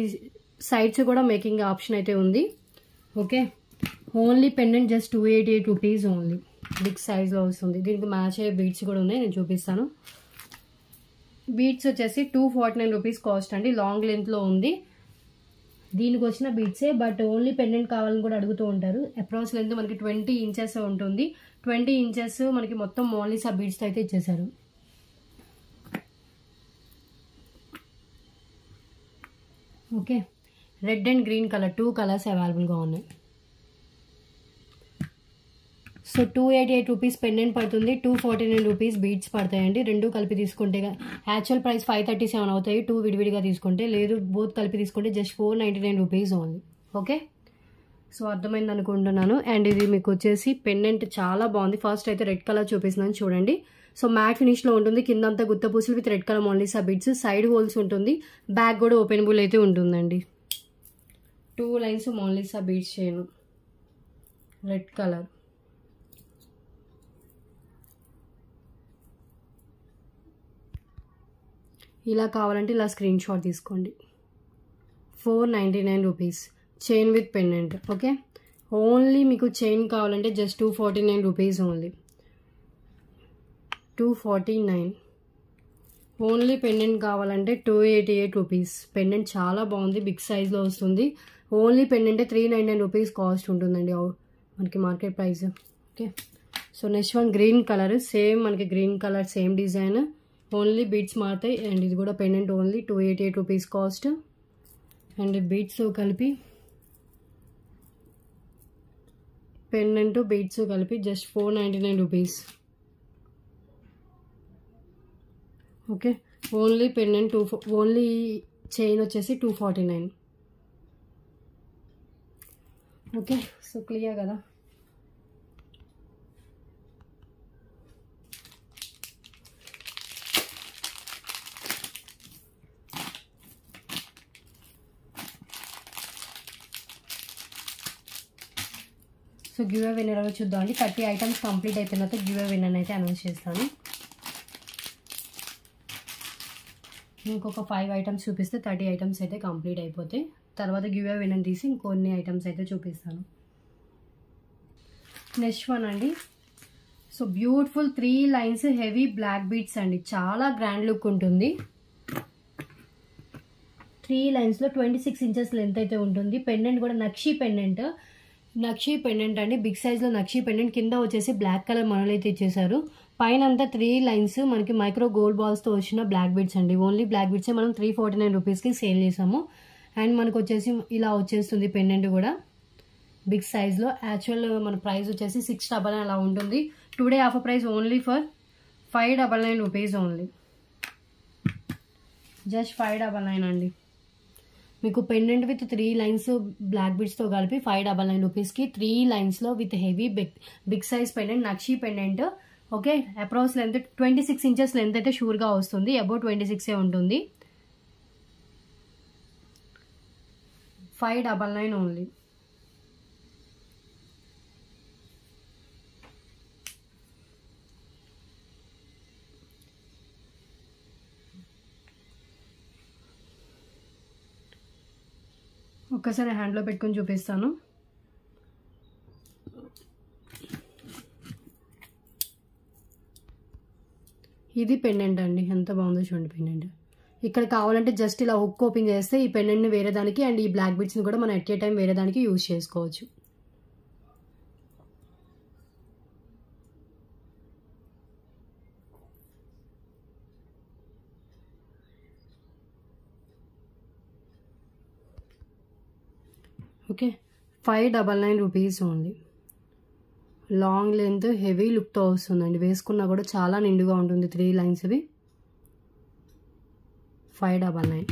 సైడ్స్ కూడా మేకింగ్ ఆప్షన్ అయితే ఉంది. Okay, only pendant just 288 rupees only. Big సైజ్లో వస్తుంది. దీనికి మ్యాచ్ అయ్యే బీడ్స్ కూడా ఉన్నాయి, నేను చూపిస్తాను. బీడ్స్ వచ్చేసి 249 రూపీస్ కాస్ట్ అండి. లాంగ్ లెంత్లో ఉంది. దీనికి వచ్చిన బీట్సే, బట్ ఓన్లీ పెండెంట్ కావాలని కూడా అడుగుతూ ఉంటారు. అప్రాక్స్ లెంత్ మనకి 20 ఇంచెస్ ఉంటుంది. 20 ఇంచెస్ మనకి మొత్తం మోన్లీస్ ఆ బీడ్స్తో అయితే ఇచ్చేసారు. Okay, red and green colour 2 colours అవైలబుల్గా ఉన్నాయి. సో 288 రూపీస్ పెండెంట్ పడుతుంది. 249 రూపీస్ బీడ్స్ పడతాయండి. 2 కలిపి తీసుకుంటే యాక్చువల్ ప్రైస్ 537 అవుతాయి 2 విడివిడిగా తీసుకుంటే. లేదు బోత్ కలిపి తీసుకుంటే just 499 rupees only. Okay, so అర్థమైంది అనుకుంటున్నాను. అండ్ ఇది మీకు వచ్చేసి పెండెంట్ చాలా బాగుంది. ఫస్ట్ అయితే రెడ్ కలర్ చూపిస్తున్నాను చూడండి. సో మ్యాట్ ఫినిష్లో ఉంటుంది. కిందంతా గుత్త పూసలు with red colour మోన్లీసా beads, side holes ఉంటుంది. బ్యాక్ కూడా ఓపెనబుల్ అయితే ఉంటుందండి. 2 లైన్స్ మోన్లీసా బీడ్స్ చేయను, రెడ్ కలర్. ఇలా కావాలంటే ఇలా స్క్రీన్ షాట్ తీసుకోండి. 499 rupees chain with pendant. Okay, only మీకు చైన్ కావాలంటే just 249 rupees only. 249. Only pendant కావాలంటే 288 రూపీస్. పెండెంట్ చాలా బాగుంది, బిగ్ సైజ్లో వస్తుంది. ఓన్లీ పెండెంటే 399 రూపీస్ కాస్ట్ ఉంటుందండి మనకి market price. Okay, so next one green colour, same మనకి green colour same design, only beads మారుతాయి. అండ్ ఇది కూడా pendant only 288 rupees cost. And beads కలిపి పెండెంట్ బీడ్స్ కలిపి just 499 rupees. Okay, only pendant only chain వచ్చేసి 249. Okay, so clear కదా. So give away winner చూద్దామండి. 30 items complete అయిపోయిన తర్వాత గివ్ అవే విన్నర్ అయితే అనౌన్స్ చేస్తాను. ఇంకొక 5 ఐటమ్స్ చూపిస్తే 30 ఐటమ్స్ అయితే కంప్లీట్ అయిపోతాయి. తర్వాత గివ్ అవే విన్నర్ తీసి ఇంకొన్ని ఐటమ్స్ అయితే చూపిస్తాను. నెక్స్ట్ వన్ అండి, so beautiful 3 lines heavy black beads అండి. చాలా గ్రాండ్ లుక్ ఉంటుంది. 3 లైన్స్లో 26 ఇంచెస్ లెంత్ అయితే ఉంటుంది. పెండెంట్ కూడా నక్షీ పెండెంట్ అండి. బిగ్ సైజ్లో నక్షీ పెండెంట్. కింద వచ్చేసి బ్లాక్ కలర్ మనలు అయితే ఇచ్చేసారు. పైన అంతా 3 లైన్స్ మనకి మైక్రో గోల్డ్ బాల్స్తో వచ్చిన బ్లాక్ బీడ్స్ అండి. ఓన్లీ బ్లాక్ బీడ్సే మనం 349 రూపీస్కి సేల్ చేసాము. అండ్ మనకు వచ్చేసి ఇలా వచ్చేస్తుంది పెండెంట్ కూడా బిగ్ సైజ్లో. యాక్చువల్ మన ప్రైస్ వచ్చేసి 699 అలా ఉంటుంది. Today offer price only for 599 rupees only. Just 599 అండి. మీకు పెండెంట్ విత్ 3 లైన్స్ బ్లాక్ బీడ్స్తో కలిపి 599 రూపీస్కి 3 లైన్స్లో with heavy big size pendant, నక్షి pendant. Okay, approx length 26 inches length అయితే షూర్గా వస్తుంది, అబౌట్ 26 ఉంటుంది. 599 ఓన్లీ. ఒక్కసారి హ్యాండ్లో పెట్టుకొని చూపిస్తాను. ఇది పెండెంట్ అండి, ఎంత బాగుందో చూడండి పెండెంట్. ఇక్కడ కావాలంటే జస్ట్ ఇలా హుక్ ఓపెన్ చేస్తే ఈ పెండెంట్ని వేరే దానికి అండ్ ఈ బ్లాక్ బీడ్స్ని కూడా మనం ఎట్ ఏ టైం వేరే దానికి యూజ్ చేసుకోవచ్చు. Okay, 599 rupees only. Long length heavy లుక్తో వస్తుందండి, వేసుకున్నా కూడా చాలా నిండుగా ఉంటుంది. 3 లైన్స్ ఇవి 599.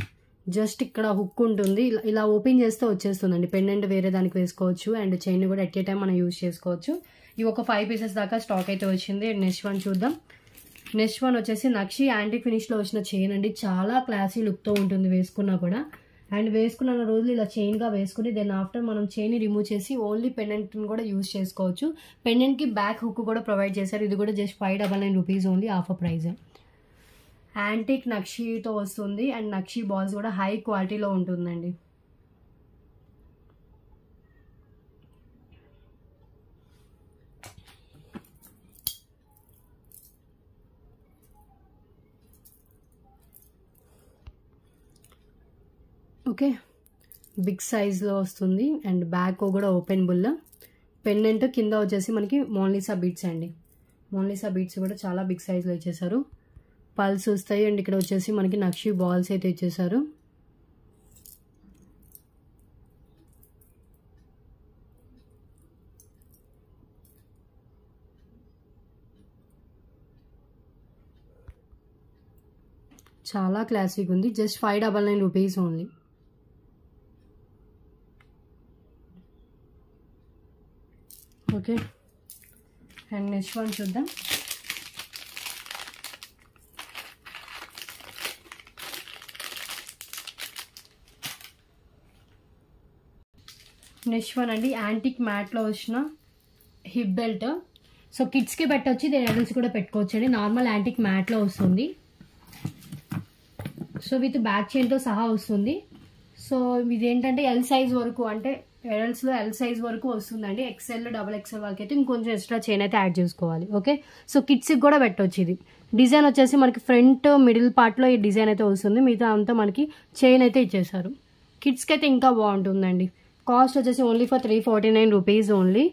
జస్ట్ ఇక్కడ హుక్ ఉంటుంది, ఇలా ఓపెన్ చేస్తే వచ్చేస్తుందండి. పెండెంట్ వేరే దానికి వేసుకోవచ్చు అండ్ చైన్ కూడా ఎట్ ఏ టైం మనం యూజ్ చేసుకోవచ్చు. ఇవి ఒక 5 పీసెస్ దాకా స్టాక్ అయితే వచ్చింది. నెక్స్ట్ వన్ చూద్దాం. నెక్స్ట్ వన్ వచ్చేసి నక్షి యాంటిక్ ఫినిష్లో వచ్చిన చైన్ అండి. చాలా క్లాసీ లుక్తో ఉంటుంది వేసుకున్నా కూడా. అండ్ వేసుకున్న రోజులు ఇలా చైన్గా వేసుకుని దెన్ ఆఫ్టర్ మనం చైన్ రిమూవ్ చేసి ఓన్లీ పెండెంట్ని కూడా యూజ్ చేసుకోవచ్చు. పెండెంట్కి బ్యాక్ హుక్ కూడా ప్రొవైడ్ చేశారు. ఇది కూడా just 599 rupees only, offer prize. Antique నక్షితో వస్తుంది అండ్ నక్షి బాల్స్ కూడా హై క్వాలిటీలో ఉంటుందండి. ఓకే, బిగ్ సైజ్లో వస్తుంది అండ్ బ్యాక్ కూడా ఓపెన్ బుల్. పెండెంట్ కింద వచ్చేసి మనకి మోనాలిసా బీడ్స్ అండి. మోనాలిసా బీడ్స్ కూడా చాలా బిగ్ సైజ్లో ఇచ్చేసారు. పల్స్ వస్తాయి అండ్ ఇక్కడ వచ్చేసి మనకి నక్షి బాల్స్ అయితే ఇచ్చేసారు. చాలా క్లాసిక్ ఉంది, just 599 rupees only. Okay, and next one చూద్దాం. నెక్స్ట్ వన్ అండి, యాంటిక్ మ్యాట్లో వచ్చిన హిప్ బెల్ట్. సో కిడ్స్కి పెట్టవచ్చు, ఇది అడల్ట్స్ కూడా పెట్టుకోవచ్చు అండి. నార్మల్ యాంటిక్ మ్యాట్లో వస్తుంది. సో విత్ బ్యాక్ చైన్తో సహా వస్తుంది. సో ఇది ఏంటంటే ఎల్ సైజ్ వరకు, అంటే అడల్ట్స్లో ఎల్ సైజ్ వరకు వస్తుందండి. XL XXL వరకు అయితే ఇంకొంచెం ఎక్స్ట్రా చైన్ అయితే యాడ్ చేసుకోవాలి. ఓకే, సో కిడ్స్కి కూడా పెట్టవచ్చు. ఇది డిజైన్ వచ్చేసి మనకి ఫ్రంట్ మిడిల్ పార్ట్లో ఈ డిజైన్ అయితే వస్తుంది, మిగతా అంతా మనకి చైన్ అయితే ఇచ్చేసారు. కిడ్స్కి అయితే ఇంకా బాగుంటుందండి. కాస్ట్ వచ్చేసి only for 349 rupees only.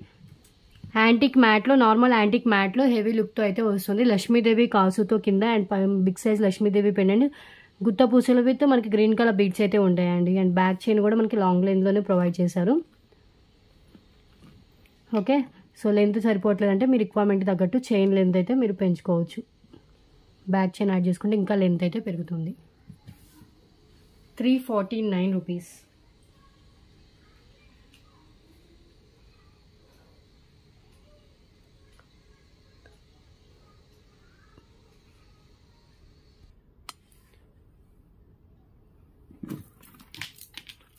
Antique మ్యాట్లో, నార్మల్ యాంటిక్ మ్యాట్లో హెవీ లుక్తో అయితే వస్తుంది. లక్ష్మీదేవి కాసుతో కింద and big size Lakshmidevi pendant, గుత్త పూసలు విత్ మనకి గ్రీన్ కలర్ బీడ్స్ అయితే ఉంటాయండి. అండ్ బ్యాక్ చైన్ కూడా మనకి లాంగ్ లెంత్లోనే ప్రొవైడ్ చేశారు. ఓకే, సో లెంత్ సరిపోవట్లేదంటే మీ రిక్వైర్మెంట్ తగ్గట్టు చైన్ లెంత్ అయితే మీరు పెంచుకోవచ్చు. బ్యాక్ చైన్ యాడ్ చేసుకుంటే ఇంకా లెంత్ అయితే పెరుగుతుంది. 349 రూపీస్.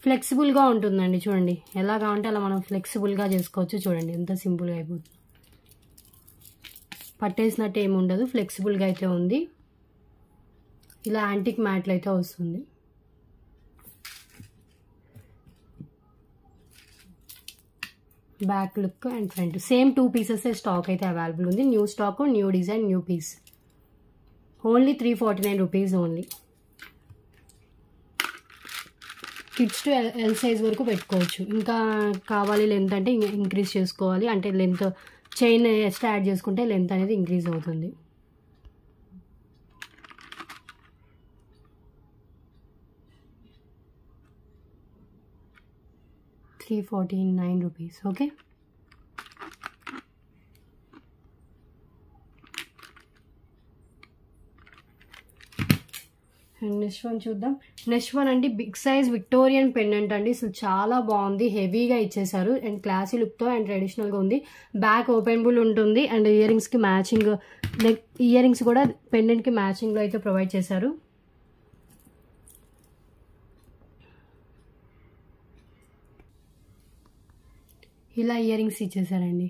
ఫ్లెక్సిబుల్గా ఉంటుందండి, చూడండి ఎలా కావాలంటే అలా మనం ఫ్లెక్సిబుల్గా చేసుకోవచ్చు. చూడండి ఎంత సింపుల్గా అయిపోతుంది, పట్టేసినట్టు ఏమి ఉండదు, ఫ్లెక్సిబుల్గా అయితే ఉంది. ఇలా యాంటిక్ మ్యాట్లు అయితే వస్తుంది. Back look and front same 2 pieces stock అయితే అవైలబుల్ ఉంది. New stock, new design, new piece. Only 349 rupees only. Kids to L size వరకు పెట్టుకోవచ్చు. ఇంకా కావాలి లెంత్ అంటే ఇంక్రీజ్ చేసుకోవాలి, అంటే లెంత్ చైన్ ఎక్స్ట్రా యాడ్ చేసుకుంటే లెంత్ అనేది ఇంక్రీజ్ అవుతుంది. ₹349. ఓకే, అండ్ నెక్స్ట్ వన్ చూద్దాం. నెక్స్ట్ వన్ అండి బిగ్ సైజ్ విక్టోరియన్ పెండెంట్ అండి. అసలు చాలా బాగుంది, హెవీగా ఇచ్చేసారు అండ్ క్లాసీ లుక్తో అండ్ ట్రెడిషనల్గా ఉంది. బ్యాక్ ఓపెనబుల్ ఉంటుంది అండ్ ఇయర్ రింగ్స్కి మ్యాచింగ్ ఇయర్ రింగ్స్ కూడా పెండెంట్కి మ్యాచింగ్లో అయితే ప్రొవైడ్ చేశారు. ఇలా ఇయర్ రింగ్స్ ఇచ్చేసారండి.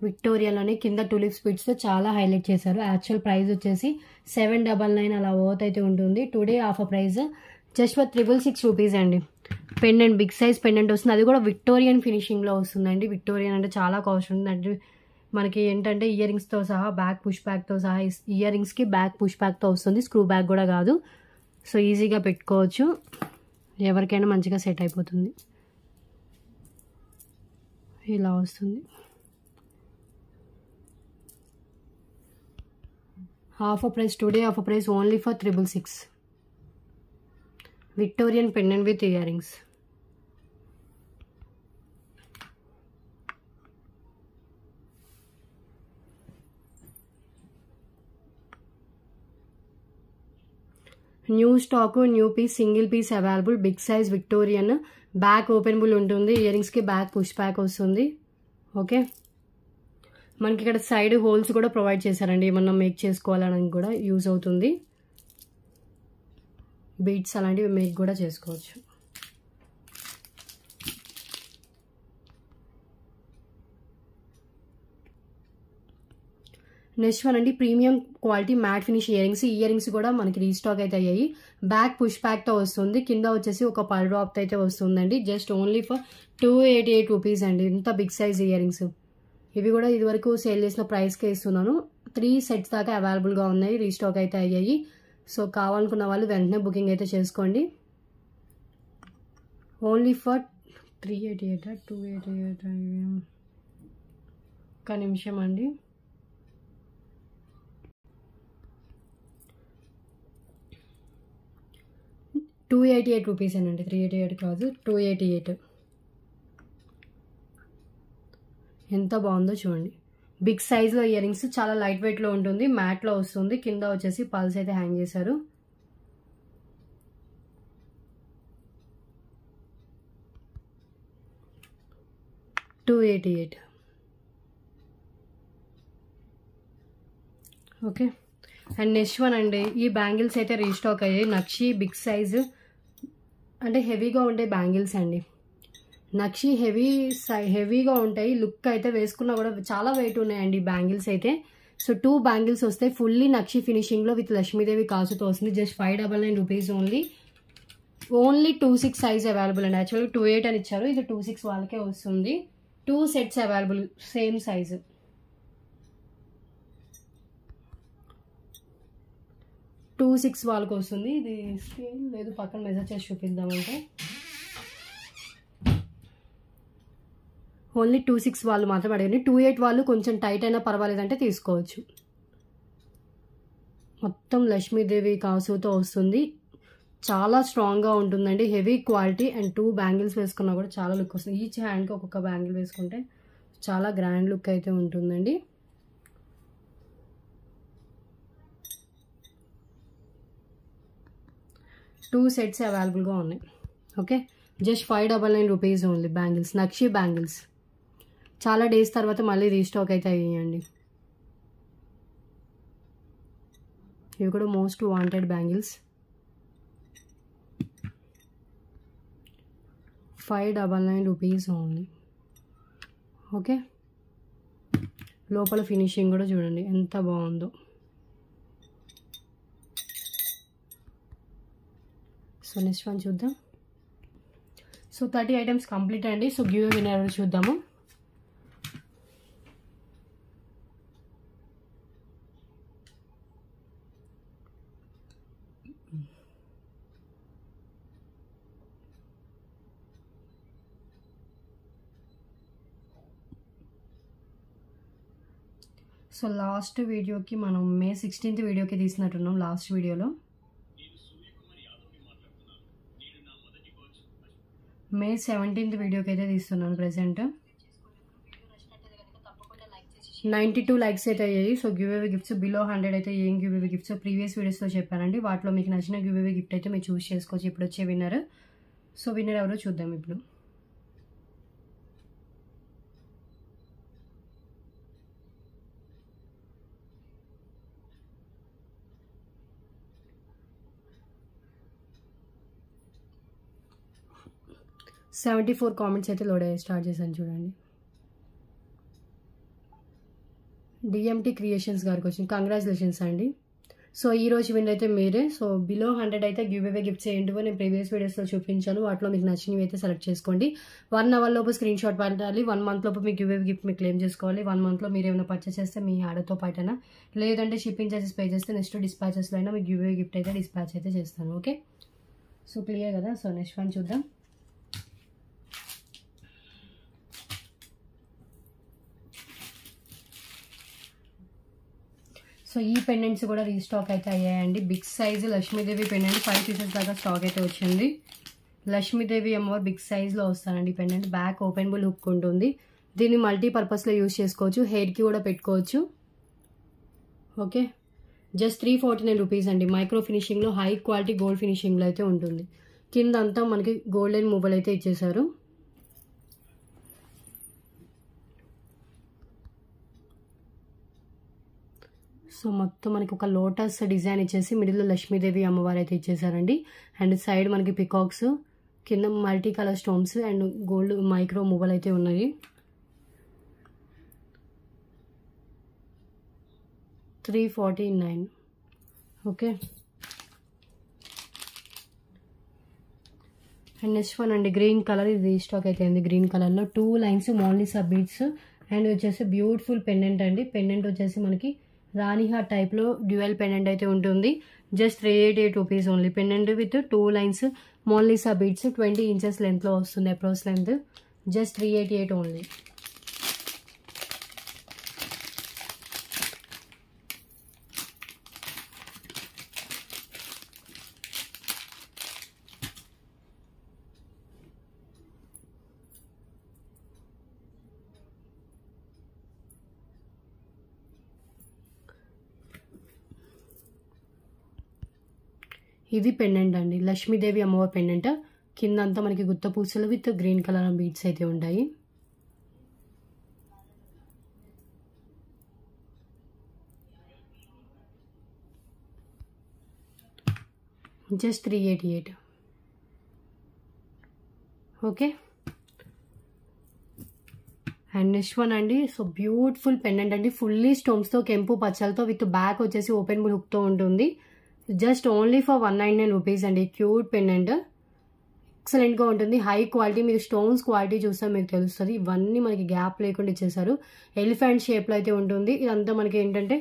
విక్టోరియాలోనే కింద టూలిప్ స్పిట్స్తో చాలా హైలైట్ చేశారు. యాక్చువల్ ప్రైస్ వచ్చేసి 799 అలా వర్త్ అయితే ఉంటుంది. Today offer price just for 666 rupees అండి. పెండెంట్ బిగ్ సైజ్ పెండెంట్ వస్తుంది, అది కూడా విక్టోరియన్ ఫినిషింగ్లో వస్తుందండి. విక్టోరియన్ అంటే చాలా కాస్ట్ ఉంటుంది. అంటే మనకి ఏంటంటే ఇయర్ రింగ్స్తో సహా బ్యాక్ పుష్ బ్యాక్తో సహా ఇయర్ రింగ్స్కి బ్యాక్ పుష్ బ్యాక్తో వస్తుంది, స్క్రూ బ్యాక్ కూడా కాదు. సో ఈజీగా పెట్టుకోవచ్చు, ఎవరికైనా మంచిగా సెట్ అయిపోతుంది. ఇలా వస్తుంది. Offer price today offer price only for 666. Victorian pendant with earrings. New stock, new piece, single piece available. Big size Victorian, back openable ఉంటుంది, ఇయర్ రింగ్స్కి బ్యాక్ పుష్ బ్యాక్ వస్తుంది. ఓకే, మనకి ఇక్కడ సైడ్ హోల్స్ కూడా ప్రొవైడ్ చేశారండి, ఏమన్నా make చేసుకోవాలని కూడా యూజ్ అవుతుంది. బీడ్స్ అలాంటివి మేక్ కూడా చేసుకోవచ్చు. నెక్స్ట్ వన్ అండి premium quality matte finish ear rings. Year rings కూడా మనకి రీస్టాక్ అయితే అయ్యాయి. బ్యాక్ పుష్ బ్యాక్తో వస్తుంది, కింద వచ్చేసి ఒక పల్ డ్రాప్తో అయితే వస్తుందండి. జస్ట్ ఓన్లీ ఫర్ 288 రూపీస్ అండి. ఇంత బిగ్ సైజ్ ఇయర్ రింగ్స్. ఇవి కూడా ఇదివరకు సేల్ చేసిన ప్రైస్కే ఇస్తున్నాను. 3 సెట్స్ దాకా అవైలబుల్గా ఉన్నాయి, రీస్టాక్ అయితే అయ్యాయి. సో కావాలనుకున్న వాళ్ళు వెంటనే బుకింగ్ అయితే చేసుకోండి. Only for 388 288. ఒక నిమిషం అండి. ₹288 అండి, 388 కాదు, 288. ఎంత బాగుందో చూడండి. బిగ్ సైజ్లో ఇయర్ రింగ్స్, చాలా లైట్ వెయిట్లో ఉంటుంది, మ్యాట్లో వస్తుంది. కింద వచ్చేసి పల్స్ అయితే హ్యాంగ్ చేశారు. $288. ఓకే, అండ్ నెక్స్ట్ వన్ అండి ఈ బ్యాంగిల్స్ అయితే రీస్టాక్ అయ్యాయి. నక్షి బిగ్ సైజ్ అంటే హెవీగా ఉండే బ్యాంగిల్స్ అండి. నక్షి హెవీగా ఉంటాయి, లుక్ అయితే వేసుకున్నా కూడా చాలా వెయిట్ ఉన్నాయండి బ్యాంగిల్స్ అయితే. సో 2 బ్యాంగిల్స్ వస్తాయి, ఫుల్లీ నక్షి ఫినిషింగ్లో విత్ లక్ష్మీదేవి కాసుతో వస్తుంది. Just 599 rupees only. 26 size available అండి. యాక్చువల్గా 28 అని ఇచ్చారు, ఇది 26 వాళ్ళకే వస్తుంది. 2 సెట్స్ అవైలబుల్ సేమ్ సైజు. $26 వాళ్ళకి వస్తుంది. ఇది స్క్రీన్ లేదు, పక్కన మెసేజ్ చేసి చూపిద్దామంటే ఓన్లీ 26 వాళ్ళు మాత్రం అడిగారు. 28 వాళ్ళు కొంచెం టైట్ అయినా పర్వాలేదంటే తీసుకోవచ్చు. మొత్తం లక్ష్మీదేవి కాసుతో వస్తుంది, చాలా స్ట్రాంగ్గా ఉంటుందండి, హెవీ క్వాలిటీ. అండ్ 2 బ్యాంగిల్స్ వేసుకున్నా కూడా చాలా లుక్ వస్తుంది. ఈచ్ హ్యాండ్కి ఒక్కొక్క బ్యాంగిల్ వేసుకుంటే చాలా గ్రాండ్ లుక్ అయితే ఉంటుందండి. టూ సెట్స్ అవైలబుల్గా ఉన్నాయి. Okay, just 599 rupees only. Bangles, నక్షి బ్యాంగిల్స్ చాలా డేస్ తర్వాత మళ్ళీ రీస్టాక్ అయితే అయ్యాయండి. ఇవి కూడా most wanted bangles. 599 rupees only. Okay, లోపల ఫినిషింగ్ కూడా చూడండి ఎంత బాగుందో. సో నెక్స్ట్ వన్ చూద్దాం. సో 30 ఐటమ్స్ కంప్లీట్ అండి. సో గివ్ అవే విన్నర్ చూద్దాము. సో లాస్ట్ వీడియోకి మనం May 16th వీడియోకి తీసినట్టున్నాం. లాస్ట్ వీడియోలో May 17th వీడియోకి అయితే తీస్తున్నాను ప్రెసెంట్. 92 లైక్స్ అయితే అయ్యాయి. సో గివ్ అవే గిఫ్ట్స్ బిలో 100 అయితే ఏం గివ్ అవే గిఫ్ట్స్ ప్రీవియస్ వీడియోస్లో చెప్పానండి. వాటిలో మీకు నచ్చిన గివ్ అవే గిఫ్ట్ అయితే మీరు చూస్ చేసుకోవచ్చు. ఇప్పుడు వచ్చే విన్నర్. సో విన్నర్ ఎవరో చూద్దాం ఇప్పుడు. $74 కామెంట్స్ అయితే లోడ్ అయ్యి స్టార్ట్ చేశాను చూడండి. డిఎంటీ క్రియేషన్స్ గారికి వచ్చింది. కంగ్రాచులేషన్స్ అండి. సో ఈ రోజు విన్ అయితే మీరే. సో బిలో 100 అయితే గివ్ అవే గిఫ్ట్స్ ఏంటివో నేను ప్రీవియస్ వీడియోస్లో చూపించాను. వాటిలో మీకు నచ్చినవి అయితే సెలెక్ట్ చేసుకోండి. 1 అవర్ లోపు స్క్రీన్ షాట్ పెట్టాలి. 1 మంత్ లోపు మీకు గివ్ అవే గిఫ్ట్ మీకు క్లెయిమ్ చేసుకోవాలి. 1 మంత్లో మీరు ఏమైనా పర్చేస్ చేస్తే మీ ఆర్డర్తో పాటైనా, లేదంటే షిప్పింగ్ చార్జెస్ పే చేస్తే నెక్స్ట్ డిస్పాచెస్లో అయినా మీకు గివ్ అవే గిఫ్ట్ అయితే డిస్పాచ్ అయితే చేస్తాను. ఓకే, సో క్లియర్ కదా. సో నెక్స్ట్ వన్ చూద్దాం. సో ఈ పెండెంట్స్ కూడా రీస్టాక్ అయితే అయ్యాయండి. Big size Lakshmidevi pendant 5 pieces దాకా స్టాక్ అయితే వచ్చింది. లక్ష్మీదేవి అమ్మవారు బిగ్ సైజ్లో వస్తానండి పెండెంట్. బ్యాక్ ఓపెనబుల్ హుక్ ఉంటుంది. దీన్ని మల్టీపర్పస్లో యూజ్ చేసుకోవచ్చు. హెయిర్కి కూడా పెట్టుకోవచ్చు. ఓకే, జస్ట్ 349 రూపీస్ అండి. మైక్రో ఫినిషింగ్లో హై క్వాలిటీ గోల్డ్ ఫినిషింగ్లో అయితే ఉంటుంది. కింద అంతా మనకి గోల్డెన్ మూవల్ అయితే ఇచ్చేసారు. సో మొత్తం మనకి ఒక లోటస్ డిజైన్ ఇచ్చేసి మిడిల్లో లక్ష్మీదేవి అమ్మవారు అయితే ఇచ్చేసారండి. అండ్ సైడ్ మనకి పికాక్స్, కింద multi colour stones and gold micro మూవల్ అయితే ఉన్నాయి. 349. ఓకే, అండ్ నెక్స్ట్ వన్ అండి గ్రీన్ కలర్. ఇది రీస్టాక్ అయితే ఉంది. గ్రీన్ కలర్లో 2 లైన్స్ మోనాలిసా బీడ్స్ అండ్ వచ్చేసి బ్యూటిఫుల్ పెండెంట్ అండి. పెండెంట్ వచ్చేసి మనకి రాణి హార్ట్ టైప్లో డ్యూయల్ పెండెంట్ అయితే ఉంటుంది. Just 388 rupees only. Pendant with 2 lines Mona Lisa beads 20 inches లెంత్లో వస్తుంది. Approach length just 388 only. ఇది పెండెంట్ అండి, లక్ష్మీదేవి అమ్మవారి పెండెంట్. కింద అంతా మనకి గుత్త పూసలు విత్ గ్రీన్ కలర్ బీడ్స్ అయితే ఉంటాయి. Just 388. Okay, and next one అండి. సో బ్యూటిఫుల్ పెండెంట్ అండి. ఫుల్లీ స్టోన్స్తో కెంపు పచ్చలతో విత్ బ్యాక్ వచ్చేసి ఓపెన్ బుల్ హుక్తో ఉంటుంది. జస్ట్ ఓన్లీ ఫర్ 199 రూపీస్ అండి. క్యూట్ పెండెంట్, ఎక్సలెంట్గా ఉంటుంది. High quality. మీరు స్టోన్స్ క్వాలిటీ చూస్తే మీకు తెలుస్తుంది. ఇవన్నీ మనకి గ్యాప్ లేకుండా ఇచ్చేసారు. ఎలిఫెంట్ షేప్లో అయితే ఉంటుంది. ఇదంతా మనకి ఏంటంటే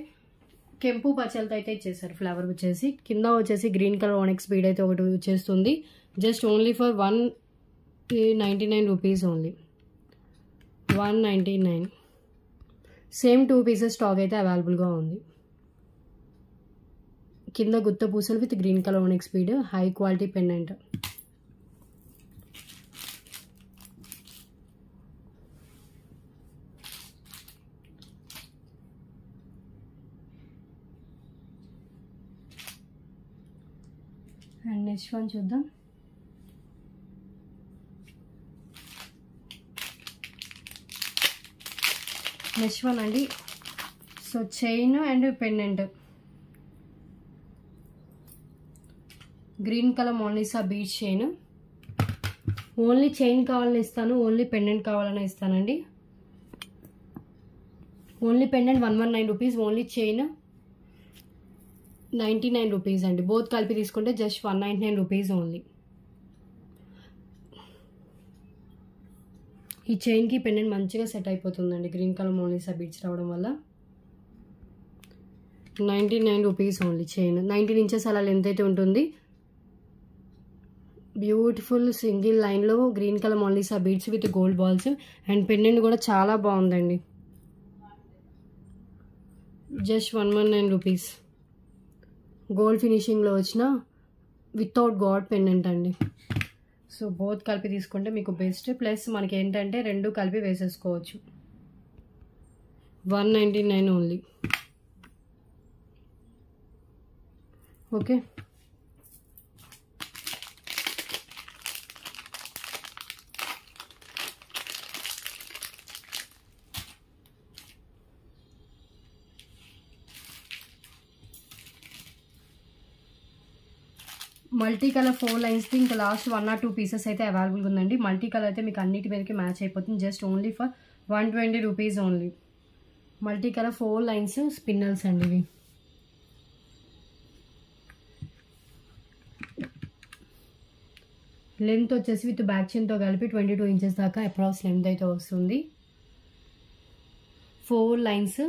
కెంపు పచ్చలతో అయితే ఇచ్చేసారు. ఫ్లవర్ వచ్చేసి కింద వచ్చేసి గ్రీన్ కలర్ ఓనెక్స్ బీడ్ అయితే ఒకటి వచ్చేస్తుంది. Just only for 199 rupees only. 199. Same 2 pieces stock అయితే అవైలబుల్గా ఉంది. కింద గుత్త పూసలు with green colour onyx bead, high quality pendant. And next one చూద్దాం. నెక్స్ట్ వన్ అండి. So chain and pendant, green colour Monalisa bead chain. Only chain కావాలని ఇస్తాను, ఓన్లీ పెండెంట్ కావాలని ఇస్తానండి. Only pendant 119 rupees, only chain 99 rupees అండి. Both కలిపి తీసుకుంటే just 199 rupees only. ఈ చైన్కి పెండెంట్ మంచిగా సెట్ అయిపోతుందండి. గ్రీన్ కలర్ మోనాలిసా బీడ్స్ రావడం వల్ల 99 రూపీస్ ఓన్లీ. చైన్ 19 ఇంచెస్ అలా లెంత్ అయితే ఉంటుంది. బ్యూటిఫుల్ సింగిల్ లైన్లో green colour Monalisa beads with gold balls and pendant కూడా చాలా బాగుందండి. Just 119 rupees. గోల్డ్ ఫినిషింగ్లో వచ్చిన వితౌట్ గాడ్ పెండెంట్ అండి. సో బోత్ కలిపి తీసుకుంటే మీకు బెస్ట్. ప్లస్ మనకి ఏంటంటే రెండు కలిపి వేసేసుకోవచ్చు. 199 ఓన్లీ. ఓకే, మల్టీ కలర్ 4 లైన్స్ది ఇంకా లాస్ట్ 1 or 2 పీసెస్ అయితే అవైలబుల్గా ఉందండి. మల్టీ కలర్ అయితే మీకు అన్నిటి మీదకి మ్యాచ్ అయిపోతుంది. Just only for 120 rupees only. Multi colour 4 lines spinels అండి ఇవి. లెంత్ వచ్చేసి విత్ బ్యాక్ చైన్తో కలిపి 22 ఇంచెస్ దాకా అప్రాక్స్ లెంత్ అయితే వస్తుంది. 4 lines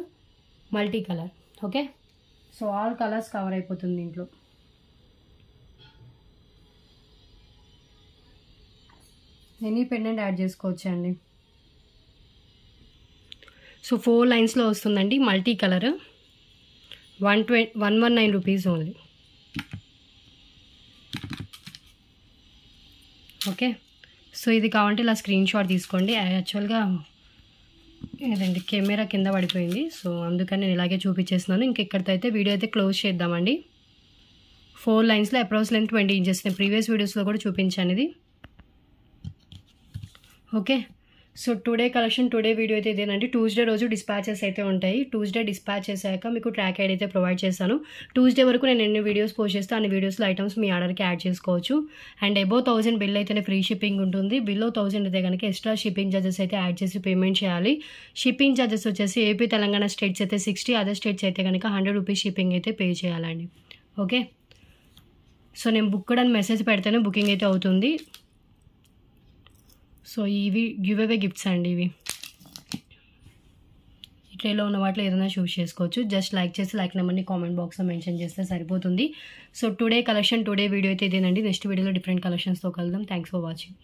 multi colour. Okay, so all colours cover అయిపోతుంది దీంట్లో. ఎనీ పెండెంట్ యాడ్ చేసుకోవచ్చు అండి. సో 4 లైన్స్లో వస్తుందండి multi colour. 119 rupees only. Okay, so ఇది కావాలంటే ఇలా స్క్రీన్ షాట్ తీసుకోండి. యాక్చువల్గా ఏదండి కెమెరా కింద పడిపోయింది, సో అందుకని నేను ఇలాగే చూపించేస్తున్నాను. ఇంకెక్కడితో అయితే వీడియో అయితే క్లోజ్ చేద్దామండి. 4 లైన్స్లో అప్రాక్స్ లెంత్ 20 ఇంచెస్. నేను ప్రీవియస్ వీడియోస్లో కూడా చూపించాను ఇది. Okay, so today collection, today video అయితే ఇదేనండి. ట్యూస్డే రోజు డిస్పాచెస్ అయితే ఉంటాయి. ట్యూస్డే డిస్పాచ్ చేశాక మీకు ట్రాక్ ఐడి అయితే ప్రొవైడ్ చేస్తాను. ట్యూస్డే వరకు నేను ఎన్ని వీడియోస్ పోస్ట్ చేస్తే అన్ని వీడియోస్లో ఐటమ్స్ మీ ఆర్డర్కి యాడ్ చేసుకోవచ్చు. అండ్ అబోవ్ 1000 బిల్ అయితేనే ఫ్రీ షిప్పింగ్ ఉంటుంది. బిలో 1000 అయితే కనుక ఎక్స్ట్రా షిప్పింగ్ ఛార్జెస్ అయితే యాడ్ చేసి పేమెంట్ చేయాలి. షిప్పింగ్ ఛార్జెస్ వచ్చేసి ఏపీ తెలంగాణ స్టేట్స్ అయితే 60, అదర్ స్టేట్స్ అయితే కనుక 100 రూపీస్ షిప్పింగ్ అయితే పే చేయాలండి. ఓకే, సో నేను బుక్డ్ అని మెసేజ్ పెడితేనే బుకింగ్ అయితే అవుతుంది. సో ఇవి గివ్ అవే గిఫ్ట్స్ అండి. ఇవి ఈ ట్రేలో ఉన్న వాటిలో ఏదైనా చూస్ చేసుకోవచ్చు. జస్ట్ లైక్ చేసి లైక్ నెంబర్ని కామెంట్ బాక్స్లో మెన్షన్ చేస్తే సరిపోతుంది. So today collection, today video అయితే ఇదేనండి. నెక్స్ట్ వీడియోలో డిఫరెంట్ కలెక్షన్స్తో కలుద్దాం. Thanks for watching.